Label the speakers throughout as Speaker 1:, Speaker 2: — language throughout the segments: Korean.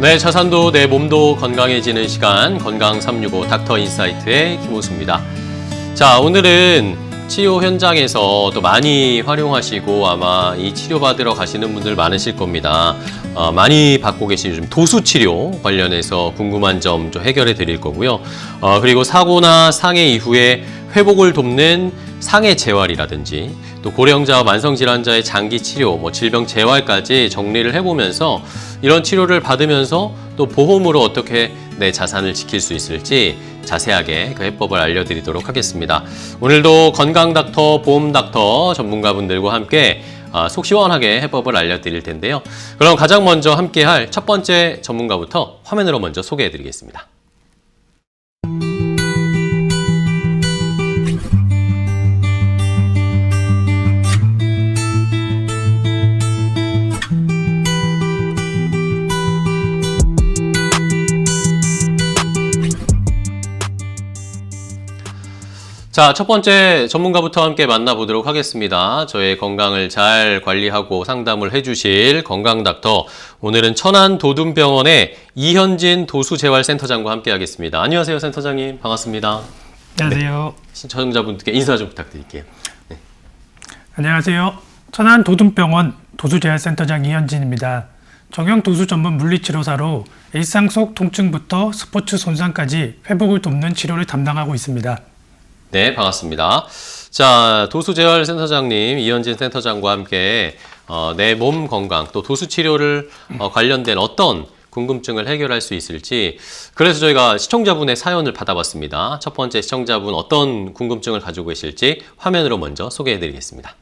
Speaker 1: 네, 자산도 내 몸도 건강해지는 시간 건강 365 닥터 인사이트의 김호수입니다. 자, 오늘은 치료 현장에서 또 많이 활용하시고 아마 이 치료받으러 가시는 분들 많으실 겁니다. 많이 받고 계신 요즘 도수치료 관련해서 궁금한 점 좀 해결해 드릴 거고요. 그리고 사고나 상해 이후에 회복을 돕는 상해 재활이라든지 또 고령자와 만성질환자의 장기 치료, 질병 재활까지 정리를 해보면서 이런 치료를 받으면서 또 보험으로 어떻게 내 자산을 지킬 수 있을지 자세하게 그 해법을 알려드리도록 하겠습니다. 오늘도 건강 닥터, 보험 닥터 전문가분들과 함께 속 시원하게 해법을 알려드릴 텐데요. 그럼 가장 먼저 함께할 첫 번째 전문가부터 화면으로 먼저 소개해드리겠습니다. 자, 첫 번째 전문가부터 함께 만나보도록 하겠습니다. 저의 건강을 잘 관리하고 상담을 해주실 건강닥터, 오늘은 천안도둔병원의 이현진 도수재활센터장과 함께 하겠습니다. 안녕하세요, 센터장님. 반갑습니다.
Speaker 2: 안녕하세요.
Speaker 1: 네, 시청자분들께 인사 좀 부탁드릴게요. 네.
Speaker 2: 안녕하세요. 천안도둔병원 도수재활센터장 이현진입니다. 정형도수 전문 물리치료사로 일상 속 통증부터 스포츠 손상까지 회복을 돕는 치료를 담당하고 있습니다.
Speaker 1: 네, 반갑습니다. 자, 도수재활센터장님, 이현진 센터장과 함께 내 몸 건강, 또 도수치료를 관련된 어떤 궁금증을 해결할 수 있을지, 그래서 저희가 시청자분의 사연을 받아봤습니다. 첫 번째 시청자분 어떤 궁금증을 가지고 계실지 화면으로 먼저 소개해드리겠습니다.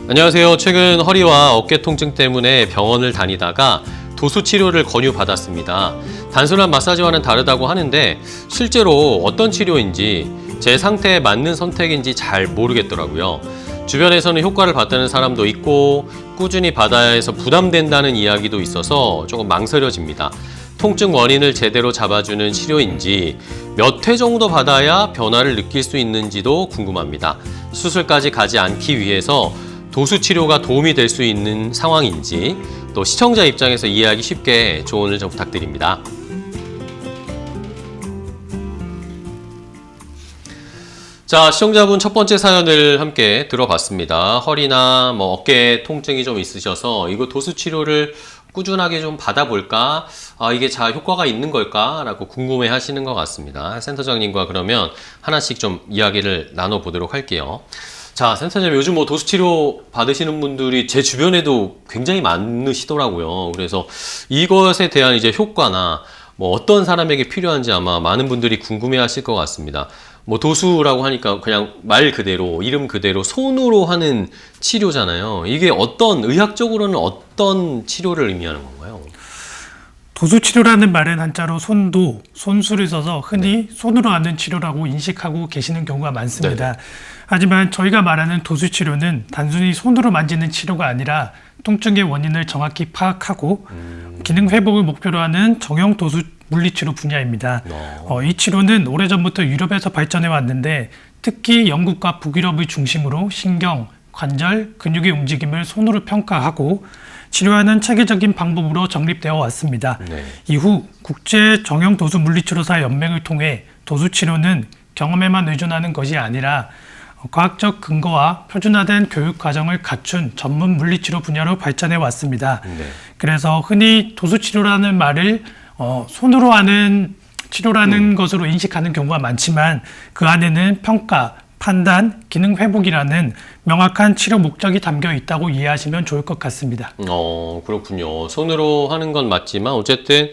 Speaker 1: 안녕하세요. 최근 허리와 어깨 통증 때문에 병원을 다니다가 도수치료를 권유받았습니다. 단순한 마사지와는 다르다고 하는데 실제로 어떤 치료인지 제 상태에 맞는 선택인지 잘 모르겠더라고요. 주변에서는 효과를 봤다는 사람도 있고 꾸준히 받아야 해서 부담된다는 이야기도 있어서 조금 망설여집니다. 통증 원인을 제대로 잡아주는 치료인지 몇 회 정도 받아야 변화를 느낄 수 있는지도 궁금합니다. 수술까지 가지 않기 위해서 도수치료가 도움이 될 수 있는 상황인지 또 시청자 입장에서 이해하기 쉽게 조언을 좀 부탁드립니다. 자, 시청자분 첫 번째 사연을 함께 들어봤습니다. 허리나 어깨 통증이 좀 있으셔서 이거 도수치료를 꾸준하게 좀 받아볼까? 이게 잘 효과가 있는 걸까? 라고 궁금해 하시는 것 같습니다. 센터장님과 그러면 하나씩 좀 이야기를 나눠보도록 할게요. 자, 센터장님, 요즘 도수치료 받으시는 분들이 제 주변에도 굉장히 많으시더라고요. 그래서 이것에 대한 이제 효과나 어떤 사람에게 필요한지 아마 많은 분들이 궁금해 하실 것 같습니다. 도수라고 하니까 그냥 말 그대로, 이름 그대로 손으로 하는 치료잖아요. 이게 의학적으로는 어떤 치료를 의미하는 건가요?
Speaker 2: 도수치료라는 말은 한자로 손도, 손수를 써서 흔히 손으로 하는 치료라고 인식하고 계시는 경우가 많습니다. 네. 하지만 저희가 말하는 도수치료는 단순히 손으로 만지는 치료가 아니라 통증의 원인을 정확히 파악하고 기능 회복을 목표로 하는 정형도수 물리치료 분야입니다. 이 치료는 오래전부터 유럽에서 발전해 왔는데 특히 영국과 북유럽을 중심으로 신경, 관절, 근육의 움직임을 손으로 평가하고 치료하는 체계적인 방법으로 정립되어 왔습니다. 네. 이후 국제 정형도수 물리치료사 연맹을 통해 도수치료는 경험에만 의존하는 것이 아니라 과학적 근거와 표준화된 교육 과정을 갖춘 전문 물리치료 분야로 발전해 왔습니다. 네. 그래서 흔히 도수치료라는 말을 손으로 하는 치료라는 것으로 인식하는 경우가 많지만 그 안에는 평가, 판단, 기능 회복이라는 명확한 치료 목적이 담겨 있다고 이해하시면 좋을 것 같습니다.
Speaker 1: 그렇군요. 손으로 하는 건 맞지만 어쨌든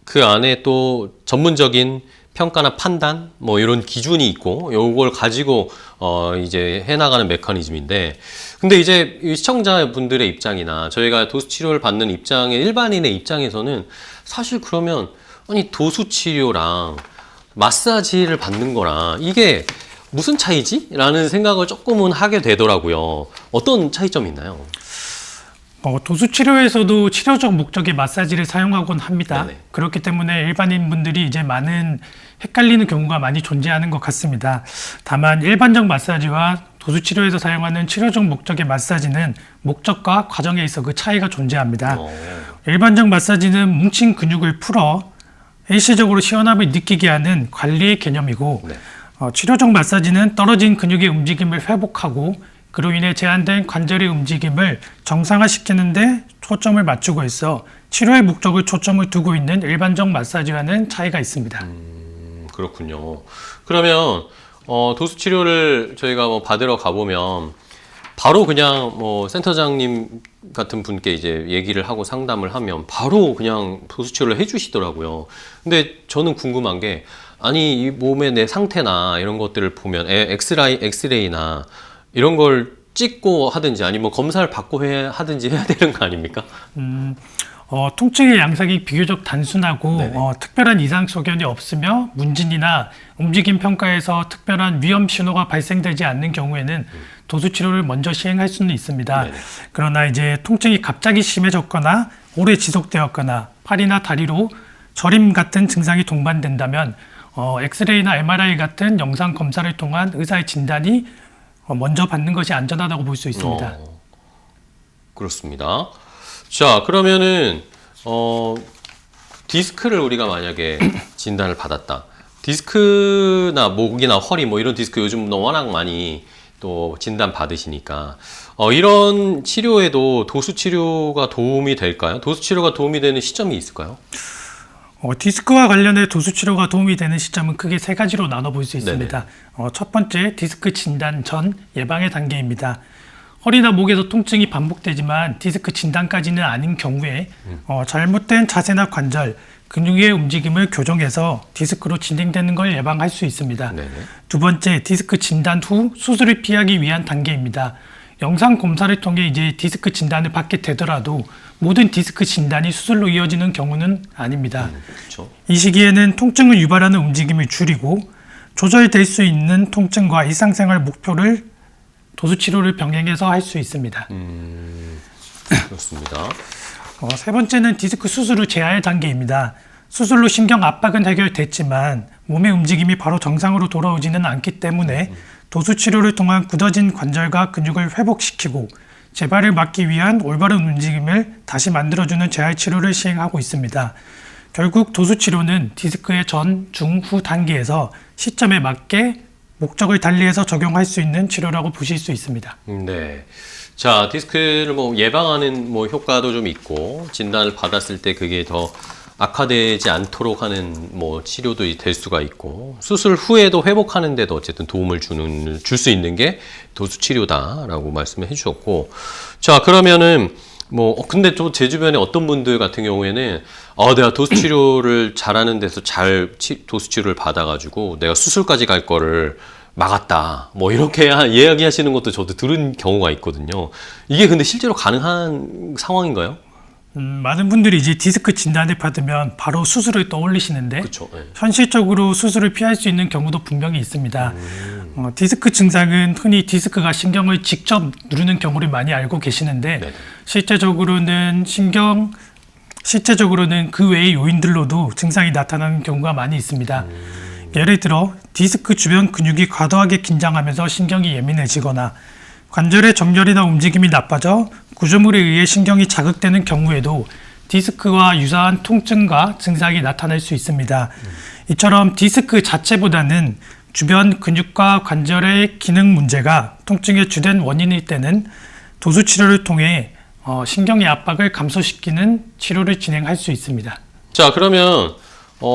Speaker 1: 그 안에 또 전문적인 평가나 판단 이런 기준이 있고 요걸 가지고 이제 해나가는 메커니즘인데, 근데 이제 시청자분들의 입장이나 저희가 도수치료를 받는 일반인의 입장에서는 사실 그러면 도수치료랑 마사지를 받는 거랑 이게 무슨 차이지? 라는 생각을 조금은 하게 되더라고요. 어떤 차이점이 있나요?
Speaker 2: 도수치료에서도 치료적 목적의 마사지를 사용하곤 합니다. 네네. 그렇기 때문에 일반인 분들이 이제 많은 헷갈리는 경우가 많이 존재하는 것 같습니다. 다만 일반적 마사지와 도수 치료에서 사용하는 치료적 목적의 마사지는 목적과 과정에 있어 그 차이가 존재합니다. 일반적 마사지는 뭉친 근육을 풀어 일시적으로 시원함을 느끼게 하는 관리의 개념이고
Speaker 1: 네.
Speaker 2: 치료적 마사지는 떨어진 근육의 움직임을 회복하고 그로 인해 제한된 관절의 움직임을 정상화시키는 데 초점을 맞추고 있어 치료의 목적을 초점을 두고 있는 일반적 마사지와는 차이가 있습니다.
Speaker 1: 그렇군요. 그러면 도수 치료를 저희가 뭐 받으러 가보면 바로 그냥 뭐 센터장님 같은 분께 이제 얘기를 하고 상담을 하면 바로 그냥 도수 치료를 해주시더라고요. 근데 저는 궁금한 게 아니 이 몸의 내 상태나 이런 것들을 보면 엑스레이나 이런 걸 찍고 하든지 아니면 뭐 검사를 받고 하든지 해야 되는 거 아닙니까?
Speaker 2: 통증의 양상이 비교적 단순하고
Speaker 1: 네네.
Speaker 2: 특별한 이상 소견이 없으며 문진이나 움직임 평가에서 특별한 위험 신호가 발생되지 않는 경우에는 도수 치료를 먼저 시행할 수는 있습니다.
Speaker 1: 네네.
Speaker 2: 그러나 이제 통증이 갑자기 심해졌거나 오래 지속되었거나 팔이나 다리로 저림 같은 증상이 동반된다면 엑스레이나 MRI 같은 영상 검사를 통한 의사의 진단이 먼저 받는 것이 안전하다고 볼 수 있습니다.
Speaker 1: 그렇습니다. 자, 그러면은 디스크를 우리가 만약에 진단을 받았다. 디스크나 목이나 허리 뭐 이런 디스크 요즘 워낙 많이 또 진단 받으시니까 이런 치료에도 도수 치료가 도움이 될까요? 도수 치료가 도움이 되는 시점이 있을까요?
Speaker 2: 디스크와 관련해 도수 치료가 도움이 되는 시점은 크게 세 가지로 나눠볼 수 있습니다. 첫 번째, 디스크 진단 전 예방의 단계입니다. 허리나 목에서 통증이 반복되지만 디스크 진단까지는 아닌 경우에 잘못된 자세나 관절, 근육의 움직임을 교정해서 디스크로 진행되는 걸 예방할 수 있습니다.
Speaker 1: 네네.
Speaker 2: 두 번째, 디스크 진단 후 수술을 피하기 위한 단계입니다. 영상 검사를 통해 이제 디스크 진단을 받게 되더라도 모든 디스크 진단이 수술로 이어지는 경우는 아닙니다.
Speaker 1: 그렇죠.
Speaker 2: 이 시기에는 통증을 유발하는 움직임을 줄이고 조절될 수 있는 통증과 일상생활 목표를 도수치료를 병행해서 할 수 있습니다.
Speaker 1: 그렇습니다.
Speaker 2: 세 번째는 디스크 수술 후 재활 단계입니다. 수술로 신경 압박은 해결됐지만 몸의 움직임이 바로 정상으로 돌아오지는 않기 때문에 도수치료를 통한 굳어진 관절과 근육을 회복시키고 재발을 막기 위한 올바른 움직임을 다시 만들어주는 재활치료를 시행하고 있습니다. 결국 도수치료는 디스크의 전, 중, 후 단계에서 시점에 맞게 목적을 달리해서 적용할 수 있는 치료라고 보실 수 있습니다.
Speaker 1: 네. 자, 디스크를 뭐 예방하는 뭐 효과도 좀 있고 진단을 받았을 때 그게 더 악화되지 않도록 하는 뭐 치료도 될 수가 있고 수술 후에도 회복하는 데도 어쨌든 도움을 줄 수 있는 게 도수 치료다라고 말씀을 해주셨고, 자 그러면은 뭐 근데 또 제 주변에 어떤 분들 같은 경우에는 내가 도수 치료를 잘하는 데서 도수 치료를 받아가지고 내가 수술까지 갈 거를 막았다 뭐 이렇게 이야기하시는 것도 저도 들은 경우가 있거든요. 이게 근데 실제로 가능한 상황인가요?
Speaker 2: 많은 분들이 이제 디스크 진단을 받으면 바로 수술을 떠올리시는데
Speaker 1: 그쵸, 네.
Speaker 2: 현실적으로 수술을 피할 수 있는 경우도 분명히 있습니다. 디스크 증상은 흔히 디스크가 신경을 직접 누르는 경우를 많이 알고 계시는데
Speaker 1: 네네.
Speaker 2: 실제적으로는 그 외의 요인들로도 증상이 나타나는 경우가 많이 있습니다. 예를 들어 디스크 주변 근육이 과도하게 긴장하면서 신경이 예민해지거나 관절의 정렬이나 움직임이 나빠져 구조물에 의해 신경이 자극되는 경우에도 디스크와 유사한 통증과 증상이 나타날 수 있습니다. 이처럼 디스크 자체보다는 주변 근육과 관절의 기능 문제가 통증의 주된 원인일 때는 도수 치료를 통해 신경의 압박을 감소시키는 치료를 진행할 수 있습니다.
Speaker 1: 자 그러면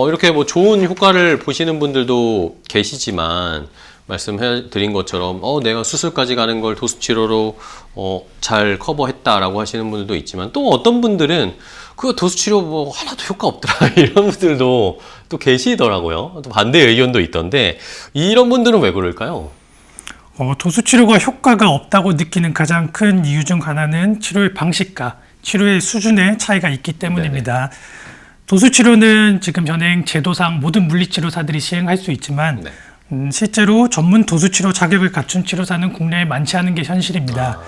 Speaker 1: 이렇게 뭐 좋은 효과를 보시는 분들도 계시지만 말씀드린 것처럼 내가 수술까지 가는 걸 도수치료로 잘 커버했다라고 하시는 분들도 있지만 또 어떤 분들은 그 도수치료 뭐 하나도 효과 없더라 이런 분들도 또 계시더라고요. 또 반대 의견도 있던데 이런 분들은 왜 그럴까요?
Speaker 2: 도수치료가 효과가 없다고 느끼는 가장 큰 이유 중 하나는 치료의 방식과 치료의 수준의 차이가 있기 때문입니다. 네네. 도수치료는 지금 현행 제도상 모든 물리치료사들이 시행할 수 있지만 네. 실제로 전문 도수치료 자격을 갖춘 치료사는 국내에 많지 않은 게 현실입니다.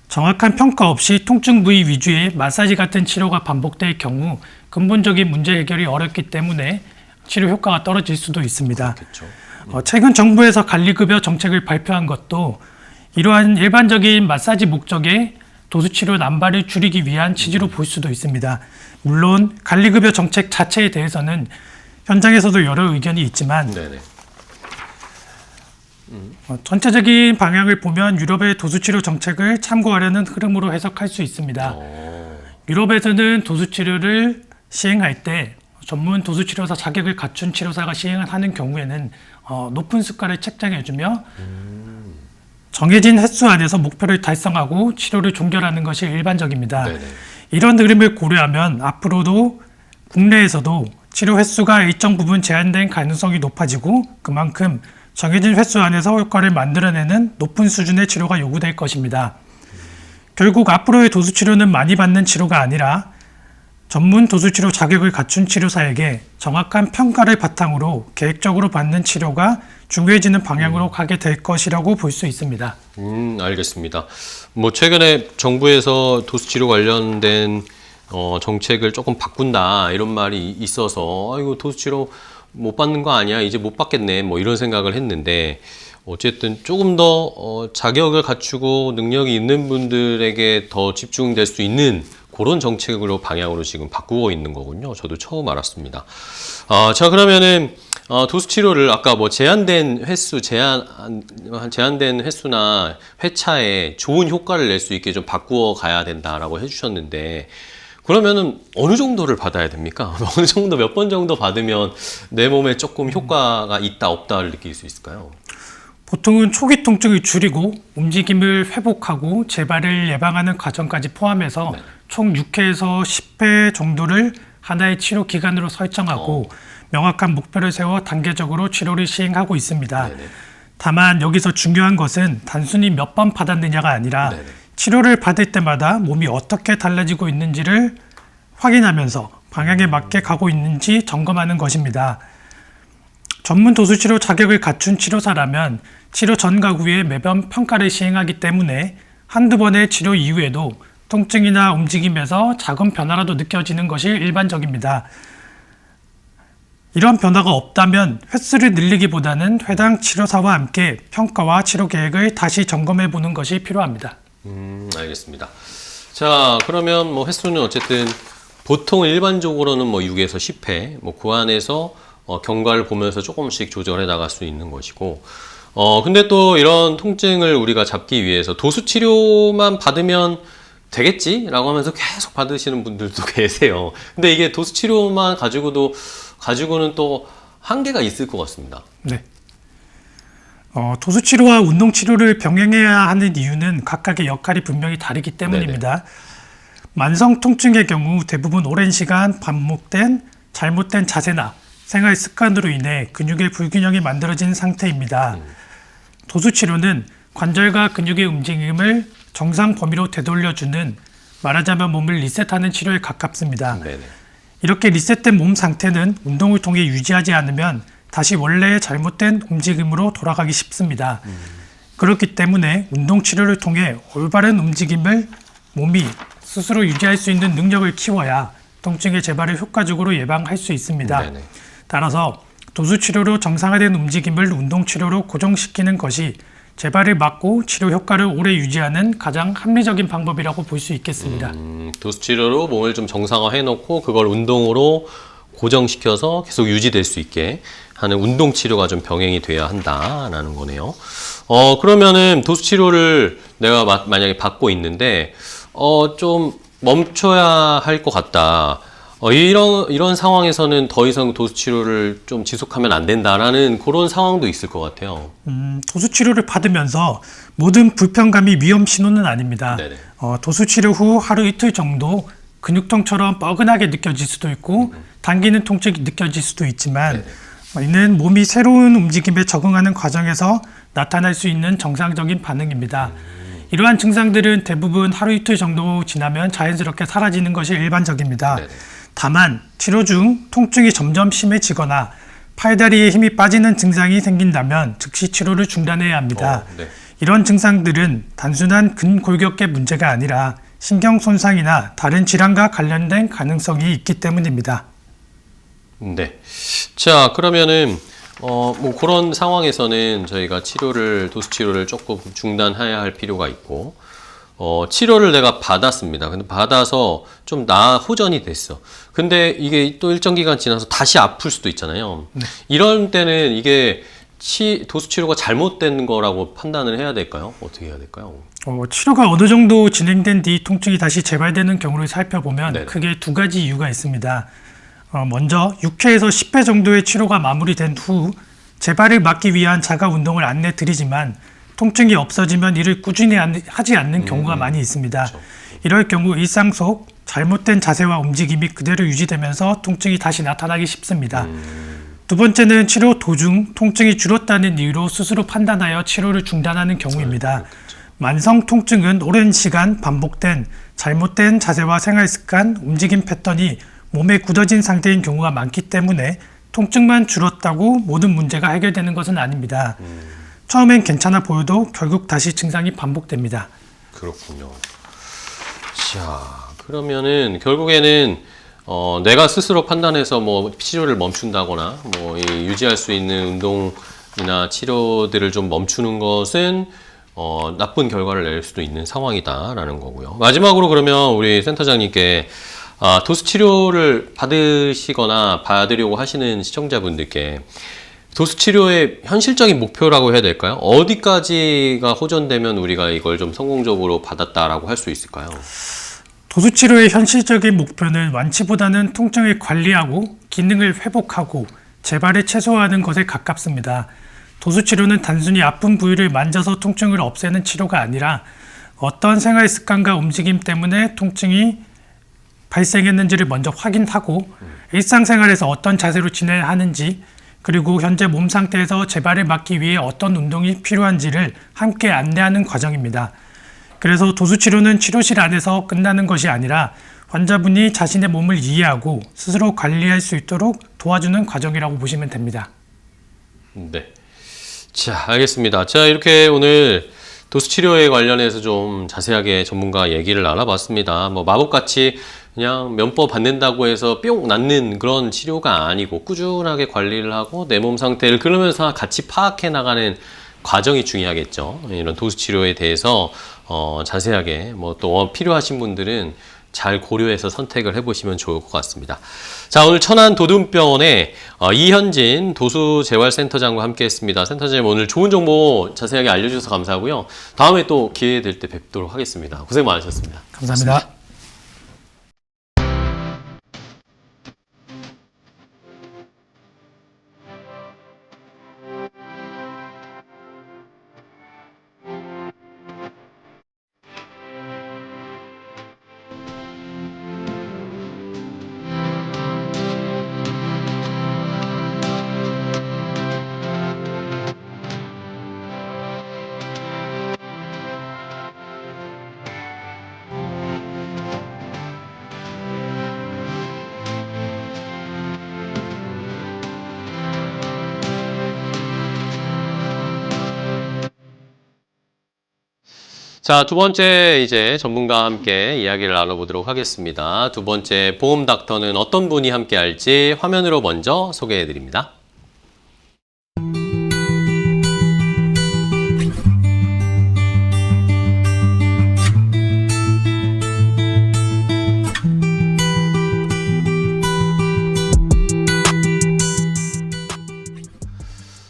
Speaker 2: 정확한 평가 없이 통증 부위 위주의 마사지 같은 치료가 반복될 경우 근본적인 문제 해결이 어렵기 때문에 치료 효과가 떨어질 수도 있습니다.
Speaker 1: 그렇겠죠.
Speaker 2: 최근 정부에서 관리급여 정책을 발표한 것도 이러한 일반적인 마사지 목적의 도수치료 남발을 줄이기 위한 취지로 볼 수도 있습니다. 물론 관리급여 정책 자체에 대해서는 현장에서도 여러 의견이 있지만
Speaker 1: 네네.
Speaker 2: 전체적인 방향을 보면 유럽의 도수치료 정책을 참고하려는 흐름으로 해석할 수 있습니다. 유럽에서는 도수치료를 시행할 때 전문 도수치료사 자격을 갖춘 치료사가 시행을 하는 경우에는 높은 수가를 책정해주며 정해진 횟수 안에서 목표를 달성하고 치료를 종결하는 것이 일반적입니다.
Speaker 1: 네네.
Speaker 2: 이런 흐름을 고려하면 앞으로도 국내에서도 치료 횟수가 일정 부분 제한된 가능성이 높아지고 그만큼 정해진 횟수 안에서 효과를 만들어내는 높은 수준의 치료가 요구될 것입니다. 결국 앞으로의 도수치료는 많이 받는 치료가 아니라 전문 도수치료 자격을 갖춘 치료사에게 정확한 평가를 바탕으로 계획적으로 받는 치료가 중요해지는 방향으로 가게 될 것이라고 볼 수 있습니다.
Speaker 1: 알겠습니다. 뭐 최근에 정부에서 도수치료 관련된 정책을 조금 바꾼다 이런 말이 있어서 이거 도수치료 못 받는 거 아니야? 이제 못 받겠네. 뭐 이런 생각을 했는데 어쨌든 조금 더 자격을 갖추고 능력이 있는 분들에게 더 집중될 수 있는 그런 정책으로 방향으로 지금 바꾸고 있는 거군요. 저도 처음 알았습니다. 자, 그러면은 도수치료를 아까 뭐 제한된 횟수나 회차에 좋은 효과를 낼 수 있게 좀 바꾸어 가야 된다라고 해주셨는데 그러면은 어느 정도를 받아야 됩니까? 어느 정도 몇 번 정도 받으면 내 몸에 조금 효과가 있다 없다를 느낄 수 있을까요?
Speaker 2: 보통은 초기 통증을 줄이고 움직임을 회복하고 재발을 예방하는 과정까지 포함해서
Speaker 1: 네.
Speaker 2: 총 6회에서 10회 정도를 하나의 치료 기간으로 설정하고 명확한 목표를 세워 단계적으로 치료를 시행하고 있습니다.
Speaker 1: 네네.
Speaker 2: 다만 여기서 중요한 것은 단순히 몇 번 받았느냐가 아니라
Speaker 1: 네네.
Speaker 2: 치료를 받을 때마다 몸이 어떻게 달라지고 있는지를 확인하면서 방향에 맞게 가고 있는지 점검하는 것입니다. 전문 도수치료 자격을 갖춘 치료사라면 치료 전과 후에 매번 평가를 시행하기 때문에 한두 번의 치료 이후에도 통증이나 움직임에서 작은 변화라도 느껴지는 것이 일반적입니다. 이런 변화가 없다면 횟수를 늘리기보다는 해당 치료사와 함께 평가와 치료 계획을 다시 점검해 보는 것이 필요합니다.
Speaker 1: 알겠습니다. 자, 그러면 뭐 횟수는 어쨌든 보통 일반적으로는 뭐 6에서 10회, 뭐 그 안에서 경과를 보면서 조금씩 조절해 나갈 수 있는 것이고, 근데 또 이런 통증을 우리가 잡기 위해서 도수치료만 받으면 되겠지라고 하면서 계속 받으시는 분들도 계세요. 근데 이게 도수치료만 가지고는 또 한계가 있을 것 같습니다.
Speaker 2: 네. 도수치료와 운동치료를 병행해야 하는 이유는 각각의 역할이 분명히 다르기 때문입니다. 만성 통증의 경우 대부분 오랜 시간 반복된 잘못된 자세나 생활 습관으로 인해 근육의 불균형이 만들어진 상태입니다. 도수치료는 관절과 근육의 움직임을 정상 범위로 되돌려주는 말하자면 몸을 리셋하는 치료에 가깝습니다.
Speaker 1: 네네.
Speaker 2: 이렇게 리셋된 몸 상태는 운동을 통해 유지하지 않으면 다시 원래의 잘못된 움직임으로 돌아가기 쉽습니다. 그렇기 때문에 운동치료를 통해 올바른 움직임을 몸이 스스로 유지할 수 있는 능력을 키워야 통증의 재발을 효과적으로 예방할 수 있습니다.
Speaker 1: 네네.
Speaker 2: 따라서 도수치료로 정상화된 움직임을 운동치료로 고정시키는 것이 재발을 막고 치료 효과를 오래 유지하는 가장 합리적인 방법이라고 볼 수 있겠습니다.
Speaker 1: 도수치료로 몸을 좀 정상화해 놓고 그걸 운동으로 고정시켜서 계속 유지될 수 있게 하는 운동치료가 좀 병행이 돼야 한다라는 거네요. 그러면은 도수치료를 내가 만약에 받고 있는데 좀 멈춰야 할 것 같다. 이런 상황에서는 더 이상 도수치료를 좀 지속하면 안 된다라는 그런 상황도 있을 것 같아요.
Speaker 2: 도수치료를 받으면서 모든 불편감이 위험 신호는 아닙니다.
Speaker 1: 네네.
Speaker 2: 도수치료 후 하루 이틀 정도 근육통처럼 뻐근하게 느껴질 수도 있고 당기는 통증이 느껴질 수도 있지만 이는 몸이 새로운 움직임에 적응하는 과정에서 나타날 수 있는 정상적인 반응입니다. 이러한 증상들은 대부분 하루 이틀 정도 지나면 자연스럽게 사라지는 것이 일반적입니다.
Speaker 1: 네네.
Speaker 2: 다만 치료 중 통증이 점점 심해지거나 팔다리에 힘이 빠지는 증상이 생긴다면 즉시 치료를 중단해야 합니다.
Speaker 1: 네.
Speaker 2: 이런 증상들은 단순한 근골격계 문제가 아니라 신경 손상이나 다른 질환과 관련된 가능성이 있기 때문입니다.
Speaker 1: 네. 자, 그러면은 뭐 그런 상황에서는 저희가 도수 치료를 조금 중단해야 할 필요가 있고, 치료를 내가 받았습니다. 근데 받아서 좀 호전이 됐어. 근데 이게 또 일정 기간 지나서 다시 아플 수도 있잖아요.
Speaker 2: 네.
Speaker 1: 이런 때는 이게 도수 치료가 잘못된 거라고 판단을 해야 될까요? 어떻게 해야 될까요?
Speaker 2: 치료가 어느 정도 진행된 뒤 통증이 다시 재발되는 경우를 살펴보면
Speaker 1: 네네.
Speaker 2: 크게 두 가지 이유가 있습니다. 먼저 6회에서 10회 정도의 치료가 마무리된 후 재발을 막기 위한 자가 운동을 안내 드리지만 통증이 없어지면 이를 꾸준히 하지 않는 경우가 많이 있습니다.
Speaker 1: 그렇죠.
Speaker 2: 이럴 경우 일상 속 잘못된 자세와 움직임이 그대로 유지되면서 통증이 다시 나타나기 쉽습니다. 두 번째는 치료 도중 통증이 줄었다는 이유로 스스로 판단하여 치료를 중단하는 경우입니다. 만성 통증은 오랜 시간 반복된 잘못된 자세와 생활 습관, 움직임 패턴이 몸에 굳어진 상태인 경우가 많기 때문에 통증만 줄었다고 모든 문제가 해결되는 것은 아닙니다. 처음엔 괜찮아 보여도 결국 다시 증상이 반복됩니다.
Speaker 1: 그렇군요. 자, 그러면은 결국에는 내가 스스로 판단해서 뭐 치료를 멈춘다거나 뭐 유지할 수 있는 운동이나 치료들을 좀 멈추는 것은 나쁜 결과를 낼 수도 있는 상황이다라는 거고요. 마지막으로 그러면 우리 센터장님께 도수 치료를 받으시거나 받으려고 하시는 시청자분들께 도수 치료의 현실적인 목표라고 해야 될까요? 어디까지가 호전되면 우리가 이걸 좀 성공적으로 받았다라고 할 수 있을까요?
Speaker 2: 도수 치료의 현실적인 목표는 완치보다는 통증을 관리하고 기능을 회복하고 재발을 최소화하는 것에 가깝습니다. 도수 치료는 단순히 아픈 부위를 만져서 통증을 없애는 치료가 아니라 어떤 생활 습관과 움직임 때문에 통증이 발생했는지를 먼저 확인하고 일상생활에서 어떤 자세로 지내야 하는지 그리고 현재 몸 상태에서 재발을 막기 위해 어떤 운동이 필요한지를 함께 안내하는 과정입니다. 그래서 도수치료는 치료실 안에서 끝나는 것이 아니라 환자분이 자신의 몸을 이해하고 스스로 관리할 수 있도록 도와주는 과정이라고 보시면 됩니다.
Speaker 1: 네. 자, 알겠습니다. 자, 이렇게 오늘 도수치료에 관련해서 좀 자세하게 전문가 얘기를 나눠봤습니다. 뭐 마법같이 그냥 면법 받는다고 해서 뿅 낫는 그런 치료가 아니고 꾸준하게 관리를 하고 내 몸 상태를 그러면서 같이 파악해 나가는 과정이 중요하겠죠. 이런 도수 치료에 대해서 자세하게 뭐 또 필요하신 분들은 잘 고려해서 선택을 해보시면 좋을 것 같습니다. 자, 오늘 천안 도둔병원의 이현진 도수재활센터장과 함께했습니다. 센터장님 오늘 좋은 정보 자세하게 알려주셔서 감사하고요. 다음에 또 기회 될 때 뵙도록 하겠습니다. 고생 많으셨습니다.
Speaker 2: 감사합니다.
Speaker 1: 자, 두 번째 이제 전문가와 함께 이야기를 나눠보도록 하겠습니다. 두 번째 보험 닥터는 어떤 분이 함께 할지 화면으로 먼저 소개해 드립니다.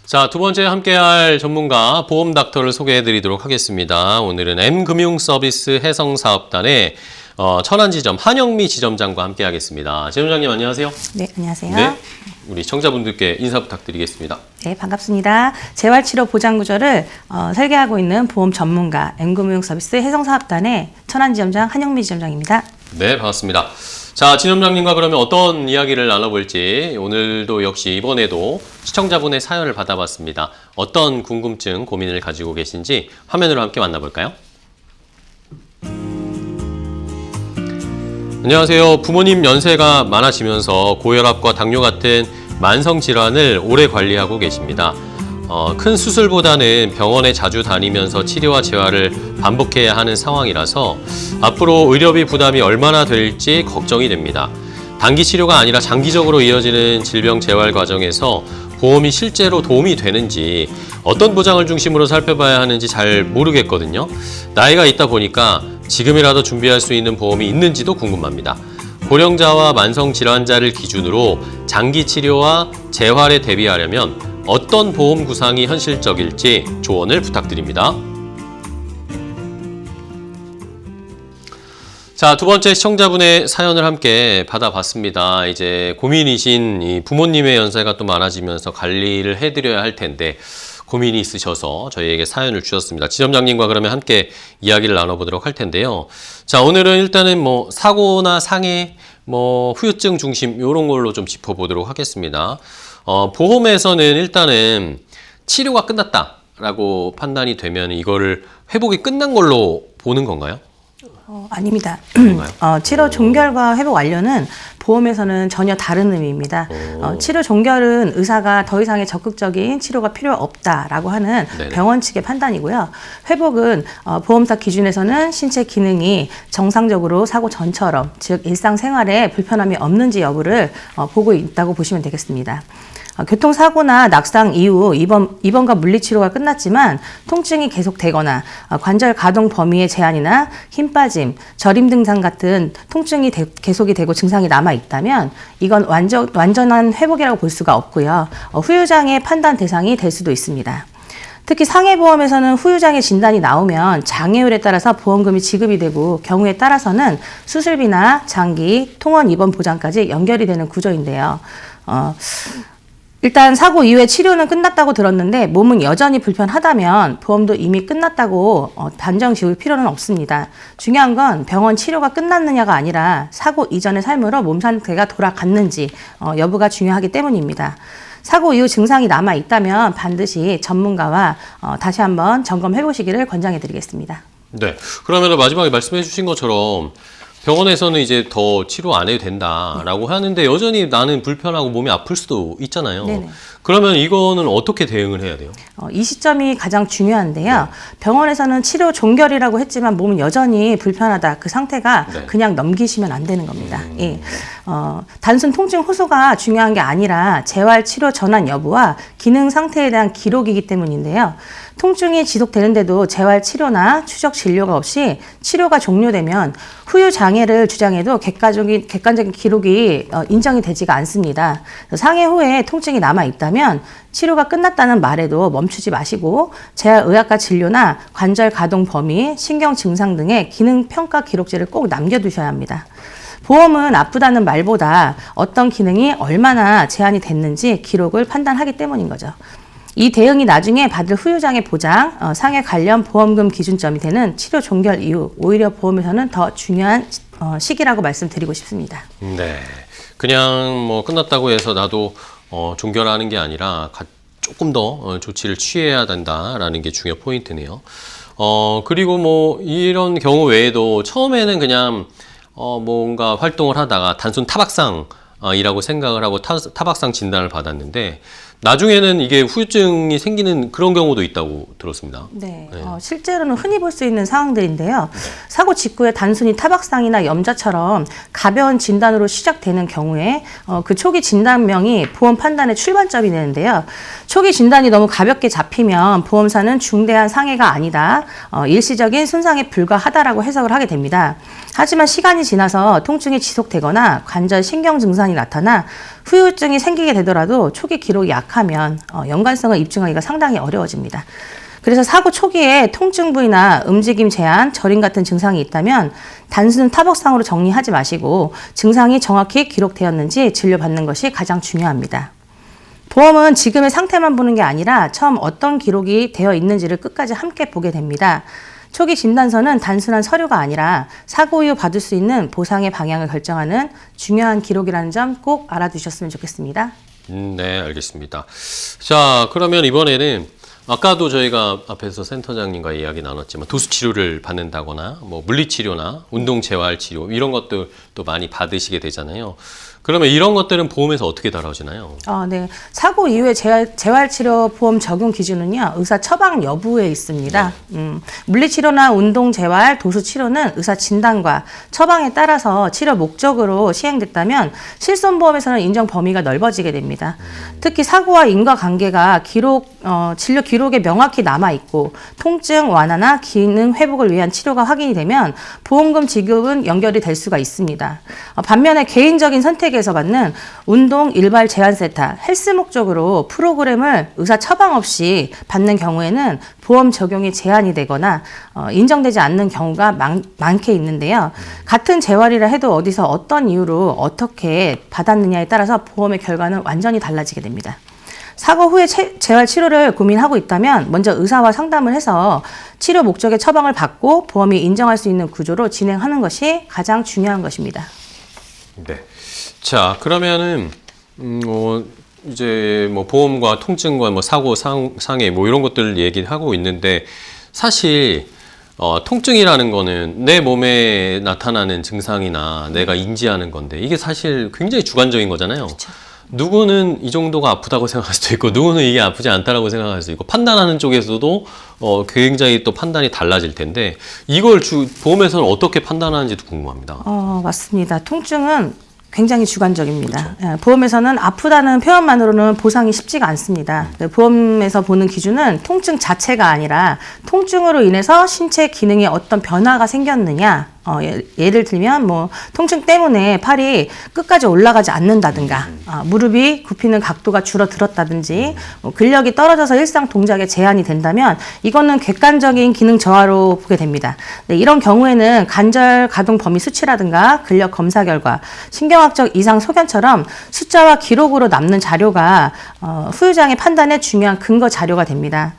Speaker 1: 자, 두 번째 함께할 전문가 보험 닥터를 소개해 드리도록 하겠습니다. 오늘은 M금융서비스 해성사업단의 천안지점 한영미 지점장과 함께 하겠습니다. 지점장님 안녕하세요.
Speaker 3: 네, 안녕하세요.
Speaker 1: 네, 우리 청자분들께 인사 부탁드리겠습니다.
Speaker 3: 네, 반갑습니다. 재활치료 보장구조를 설계하고 있는 보험 전문가 M금융서비스 해성사업단의 천안지점장 한영미 지점장입니다.
Speaker 1: 네, 반갑습니다. 자, 지점장님과 그러면 어떤 이야기를 나눠볼지 오늘도 역시 이번에도 시청자분의 사연을 받아봤습니다. 어떤 궁금증, 고민을 가지고 계신지 화면으로 함께 만나볼까요? 안녕하세요. 부모님 연세가 많아지면서 고혈압과 당뇨 같은 만성 질환을 오래 관리하고 계십니다. 큰 수술보다는 병원에 자주 다니면서 치료와 재활을 반복해야 하는 상황이라서 앞으로 의료비 부담이 얼마나 될지 걱정이 됩니다. 단기 치료가 아니라 장기적으로 이어지는 질병 재활 과정에서 보험이 실제로 도움이 되는지 어떤 보장을 중심으로 살펴봐야 하는지 잘 모르겠거든요. 나이가 있다 보니까 지금이라도 준비할 수 있는 보험이 있는지도 궁금합니다. 고령자와 만성질환자를 기준으로 장기 치료와 재활에 대비하려면 어떤 보험 구상이 현실적일지 조언을 부탁드립니다. 자, 두 번째 시청자분의 사연을 함께 받아봤습니다. 이제 고민이신 이 부모님의 연세가 또 많아지면서 관리를 해드려야 할 텐데 고민이 있으셔서 저희에게 사연을 주셨습니다. 지점장님과 그러면 함께 이야기를 나눠보도록 할 텐데요. 자, 오늘은 일단은 뭐 사고나 상해, 뭐 후유증 중심 이런 걸로 좀 짚어보도록 하겠습니다. 보험에서는 일단은 치료가 끝났다라고 판단이 되면 이거를 회복이 끝난 걸로 보는 건가요?
Speaker 3: 아닙니다.
Speaker 1: 그런가요?
Speaker 3: 치료 종결과 회복 완료는 보험에서는 전혀 다른 의미입니다. 치료 종결은 의사가 더 이상의 적극적인 치료가 필요 없다라고 하는
Speaker 1: 네네.
Speaker 3: 병원 측의 판단이고요. 회복은 보험사 기준에서는 신체 기능이 정상적으로 사고 전처럼, 즉 일상생활에 불편함이 없는지 여부를 보고 있다고 보시면 되겠습니다. 교통사고나 낙상 이후 입원과 물리치료가 끝났지만 통증이 계속되거나 관절 가동 범위의 제한이나 힘 빠짐, 저림 증상 같은 통증이 계속이 되고 증상이 남아있다면 이건 완전한 회복이라고 볼 수가 없고요. 후유장애 판단 대상이 될 수도 있습니다. 특히 상해보험에서는 후유장애 진단이 나오면 장애율에 따라서 보험금이 지급이 되고 경우에 따라서는 수술비나 장기, 통원 입원 보장까지 연결이 되는 구조인데요. 일단 사고 이후에 치료는 끝났다고 들었는데 몸은 여전히 불편하다면 보험도 이미 끝났다고 단정 지을 필요는 없습니다. 중요한 건 병원 치료가 끝났느냐가 아니라 사고 이전의 삶으로 몸 상태가 돌아갔는지 여부가 중요하기 때문입니다. 사고 이후 증상이 남아 있다면 반드시 전문가와 다시 한번 점검해 보시기를 권장해 드리겠습니다.
Speaker 1: 네. 그러면 마지막에 말씀해 주신 것처럼 병원에서는 이제 더 치료 안 해도 된다라고 하는데 여전히 나는 불편하고 몸이 아플 수도 있잖아요.
Speaker 3: 네네.
Speaker 1: 그러면 이거는 어떻게 대응을 해야 돼요?
Speaker 3: 이 시점이 가장 중요한데요. 병원에서는 치료 종결이라고 했지만 몸은 여전히 불편하다. 그 상태가
Speaker 1: 네.
Speaker 3: 그냥 넘기시면 안 되는 겁니다. 예. 단순 통증 호소가 중요한 게 아니라 재활 치료 전환 여부와 기능 상태에 대한 기록이기 때문인데요. 통증이 지속되는데도 재활 치료나 추적 진료가 없이 치료가 종료되면 후유 장애를 주장해도 객관적인 기록이 인정이 되지가 않습니다. 상해 후에 통증이 남아 있다면 치료가 끝났다는 말에도 멈추지 마시고 재활의학과 진료나 관절 가동 범위, 신경 증상 등의 기능 평가 기록지를 꼭 남겨두셔야 합니다. 보험은 아프다는 말보다 어떤 기능이 얼마나 제한이 됐는지 기록을 판단하기 때문인 거죠. 이 대응이 나중에 받을 후유장애 보장, 상해 관련 보험금 기준점이 되는 치료 종결 이후 오히려 보험에서는 더 중요한 시기라고 말씀드리고 싶습니다.
Speaker 1: 네. 그냥 뭐 끝났다고 해서 나도 종결하는 게 아니라 조금 더 조치를 취해야 된다라는 게 중요 포인트네요. 그리고 뭐 이런 경우 외에도 처음에는 그냥 뭔가 활동을 하다가 단순 타박상이라고 생각을 하고 타박상 진단을 받았는데 나중에는 이게 후유증이 생기는 그런 경우도 있다고 들었습니다.
Speaker 3: 네, 실제로는 흔히 볼 수 있는 상황들인데요. 사고 직후에 단순히 타박상이나 염자처럼 가벼운 진단으로 시작되는 경우에 그 초기 진단명이 보험 판단의 출발점이 되는데요. 초기 진단이 너무 가볍게 잡히면 보험사는 중대한 상해가 아니다, 일시적인 손상에 불과하다라고 해석을 하게 됩니다. 하지만 시간이 지나서 통증이 지속되거나 관절 신경 증상이 나타나 후유증이 생기게 되더라도 초기 기록이 약하면 연관성을 입증하기가 상당히 어려워집니다. 그래서 사고 초기에 통증 부위나 움직임 제한, 저림 같은 증상이 있다면 단순 타박상으로 정리하지 마시고 증상이 정확히 기록되었는지 진료받는 것이 가장 중요합니다. 보험은 지금의 상태만 보는 게 아니라 처음 어떤 기록이 되어 있는지를 끝까지 함께 보게 됩니다. 초기 진단서는 단순한 서류가 아니라 사고 이후 받을 수 있는 보상의 방향을 결정하는 중요한 기록이라는 점 꼭 알아두셨으면 좋겠습니다.
Speaker 1: 네, 알겠습니다. 자, 그러면 이번에는 아까도 저희가 앞에서 센터장님과 이야기 나눴지만 도수 치료를 받는다거나 뭐 물리치료나 운동 재활 치료 이런 것들 또 많이 받으시게 되잖아요. 그러면 이런 것들은 보험에서 어떻게 다뤄지나요?
Speaker 3: 네. 사고 이후에 재활치료보험 적용 기준은요, 의사 처방 여부에 있습니다. 물리치료나 운동재활, 도수치료는 의사 진단과 처방에 따라서 치료 목적으로 시행됐다면 실손보험에서는 인정 범위가 넓어지게 됩니다. 특히 사고와 인과관계가 진료 기록에 명확히 남아있고 통증 완화나 기능 회복을 위한 치료가 확인이 되면 보험금 지급은 연결이 될 수가 있습니다. 반면에 개인적인 선택에서 받는 운동 일발 제한 세타, 헬스 목적으로 프로그램을 의사 처방 없이 받는 경우에는 보험 적용이 제한이 되거나 인정되지 않는 경우가 많게 있는데요. 같은 재활이라 해도 어디서 어떤 이유로 어떻게 받았느냐에 따라서 보험의 결과는 완전히 달라지게 됩니다. 사고 후에 재활 치료를 고민하고 있다면 먼저 의사와 상담을 해서 치료 목적의 처방을 받고 보험이 인정할 수 있는 구조로 진행하는 것이 가장 중요한 것입니다.
Speaker 1: 네. 자, 그러면은 이제 뭐 보험과 통증과 뭐 사고 상해 뭐 이런 것들을 얘기하고 있는데 사실 통증이라는 거는 내 몸에 나타나는 증상이나 내가 인지하는 건데 이게 사실 굉장히 주관적인 거잖아요.
Speaker 3: 그렇죠.
Speaker 1: 누구는 이 정도가 아프다고 생각할 수도 있고 누구는 이게 아프지 않다라고 생각할 수 있고 판단하는 쪽에서도 굉장히 또 판단이 달라질 텐데 이걸 보험에서는 어떻게 판단하는지도 궁금합니다.
Speaker 3: 맞습니다. 통증은 굉장히 주관적입니다. 그렇죠. 보험에서는 아프다는 표현만으로는 보상이 쉽지가 않습니다. 보험에서 보는 기준은 통증 자체가 아니라 통증으로 인해서 신체 기능에 어떤 변화가 생겼느냐. 예를 들면 뭐 통증 때문에 팔이 끝까지 올라가지 않는다든가 무릎이 굽히는 각도가 줄어들었다든지 근력이 떨어져서 일상 동작에 제한이 된다면 이거는 객관적인 기능 저하로 보게 됩니다. 네, 이런 경우에는 관절 가동 범위 수치라든가 근력 검사 결과, 신경학적 이상 소견처럼 숫자와 기록으로 남는 자료가 후유장애 판단에 중요한 근거 자료가 됩니다.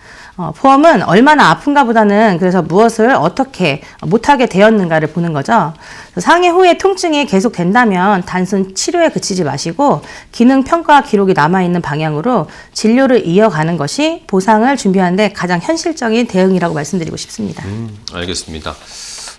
Speaker 3: 보험은 얼마나 아픈가 보다는 그래서 무엇을 어떻게 못하게 되었는가를 보는 거죠. 상해 후에 통증이 계속된다면 단순 치료에 그치지 마시고 기능평가 기록이 남아있는 방향으로 진료를 이어가는 것이 보상을 준비하는 데 가장 현실적인 대응이라고 말씀드리고 싶습니다.
Speaker 1: 알겠습니다.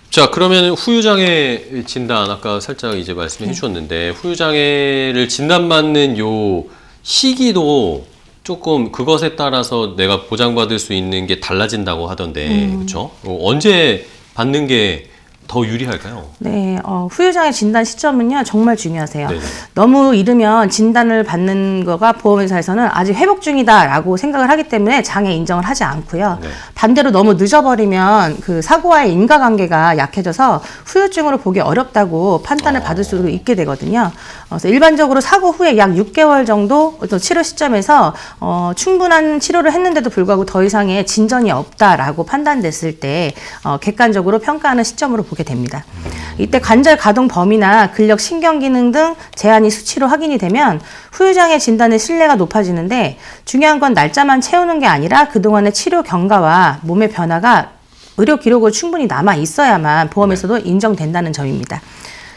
Speaker 1: 자, 그러면 후유장애 진단 아까 살짝 이제 말씀해 주셨는데 후유장애를 진단받는 요 시기도 조금 그것에 따라서 내가 보장받을 수 있는 게 달라진다고 하던데, 그렇죠? 언제 받는 게 더 유리할까요?
Speaker 3: 네, 후유장애 진단 시점은요 정말 중요하세요.
Speaker 1: 네네.
Speaker 3: 너무 이르면 진단을 받는 거가 보험회사에서는 아직 회복 중이다라고 생각을 하기 때문에 장애 인정을 하지 않고요.
Speaker 1: 네.
Speaker 3: 반대로 너무 늦어버리면 그 사고와의 인과관계가 약해져서 후유증으로 보기 어렵다고 판단을 받을 수도 있게 되거든요. 그래서 일반적으로 사고 후에 약 6개월 정도 어떤 치료 시점에서 충분한 치료를 했는데도 불구하고 더 이상의 진전이 없다라고 판단됐을 때 객관적으로 평가하는 시점으로 보게 됩니다. 이때 관절 가동 범위나 근력 신경 기능 등 제한이 수치로 확인이 되면 후유장애 진단의 신뢰가 높아지는데 중요한 건 날짜만 채우는 게 아니라 그동안의 치료 경과와 몸의 변화가 의료 기록으로 충분히 남아 있어야만 보험에서도 인정된다는 점입니다.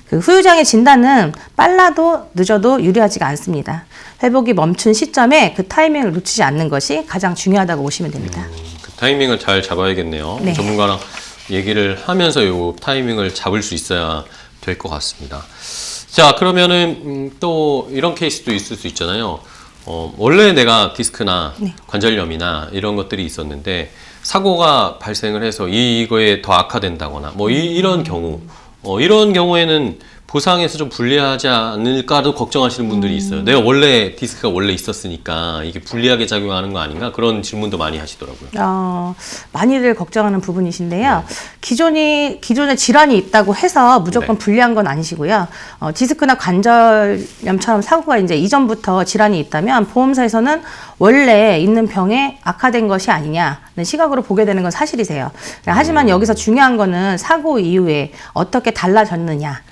Speaker 3: 그 후유장애 진단은 빨라도 늦어도 유리하지가 않습니다. 회복이 멈춘 시점에 그 타이밍을 놓치지 않는 것이 가장 중요하다고 보시면 됩니다.
Speaker 1: 그 타이밍을 잘 잡아야겠네요.
Speaker 3: 네.
Speaker 1: 전문가랑 얘기를 하면서 요 타이밍을 잡을 수 있어야 될 것 같습니다. 자, 그러면은 또 이런 케이스도 있을 수 있잖아요. 원래 내가 디스크나 관절염이나 이런 것들이 있었는데 사고가 발생을 해서 이거에 더 악화된다거나 뭐 이런 경우 이런 경우에는 보상에서 좀 불리하지 않을까도 걱정하시는 분들이 있어요. 내가 원래 디스크가 원래 있었으니까 이게 불리하게 작용하는 거 아닌가? 그런 질문도 많이 하시더라고요.
Speaker 3: 많이들 걱정하는 부분이신데요. 기존에 질환이 있다고 해서 무조건 불리한 건 아니시고요. 디스크나 관절염처럼 사고가 이제 이전부터 질환이 있다면 보험사에서는 원래 있는 병에 악화된 것이 아니냐는 시각으로 보게 되는 건 사실이세요. 하지만 여기서 중요한 거는 사고 이후에 어떻게 달라졌느냐.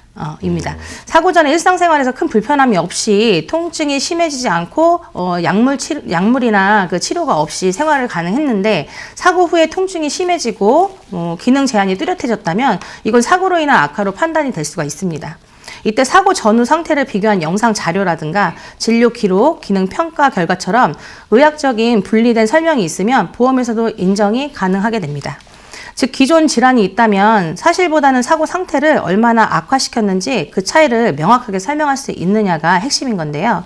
Speaker 3: 입니다. 사고 전에 일상생활에서 큰 불편함이 없이 통증이 심해지지 않고 약물이나 그 치료가 없이 생활을 가능했는데 사고 후에 통증이 심해지고 기능 제한이 뚜렷해졌다면 이건 사고로 인한 악화로 판단이 될 수가 있습니다. 이때 사고 전후 상태를 비교한 영상 자료라든가 진료 기록, 기능 평가 결과처럼 의학적인 분리된 설명이 있으면 보험에서도 인정이 가능하게 됩니다. 즉 기존 질환이 있다면 사실보다는 사고 상태를 얼마나 악화시켰는지 그 차이를 명확하게 설명할 수 있느냐가 핵심인 건데요.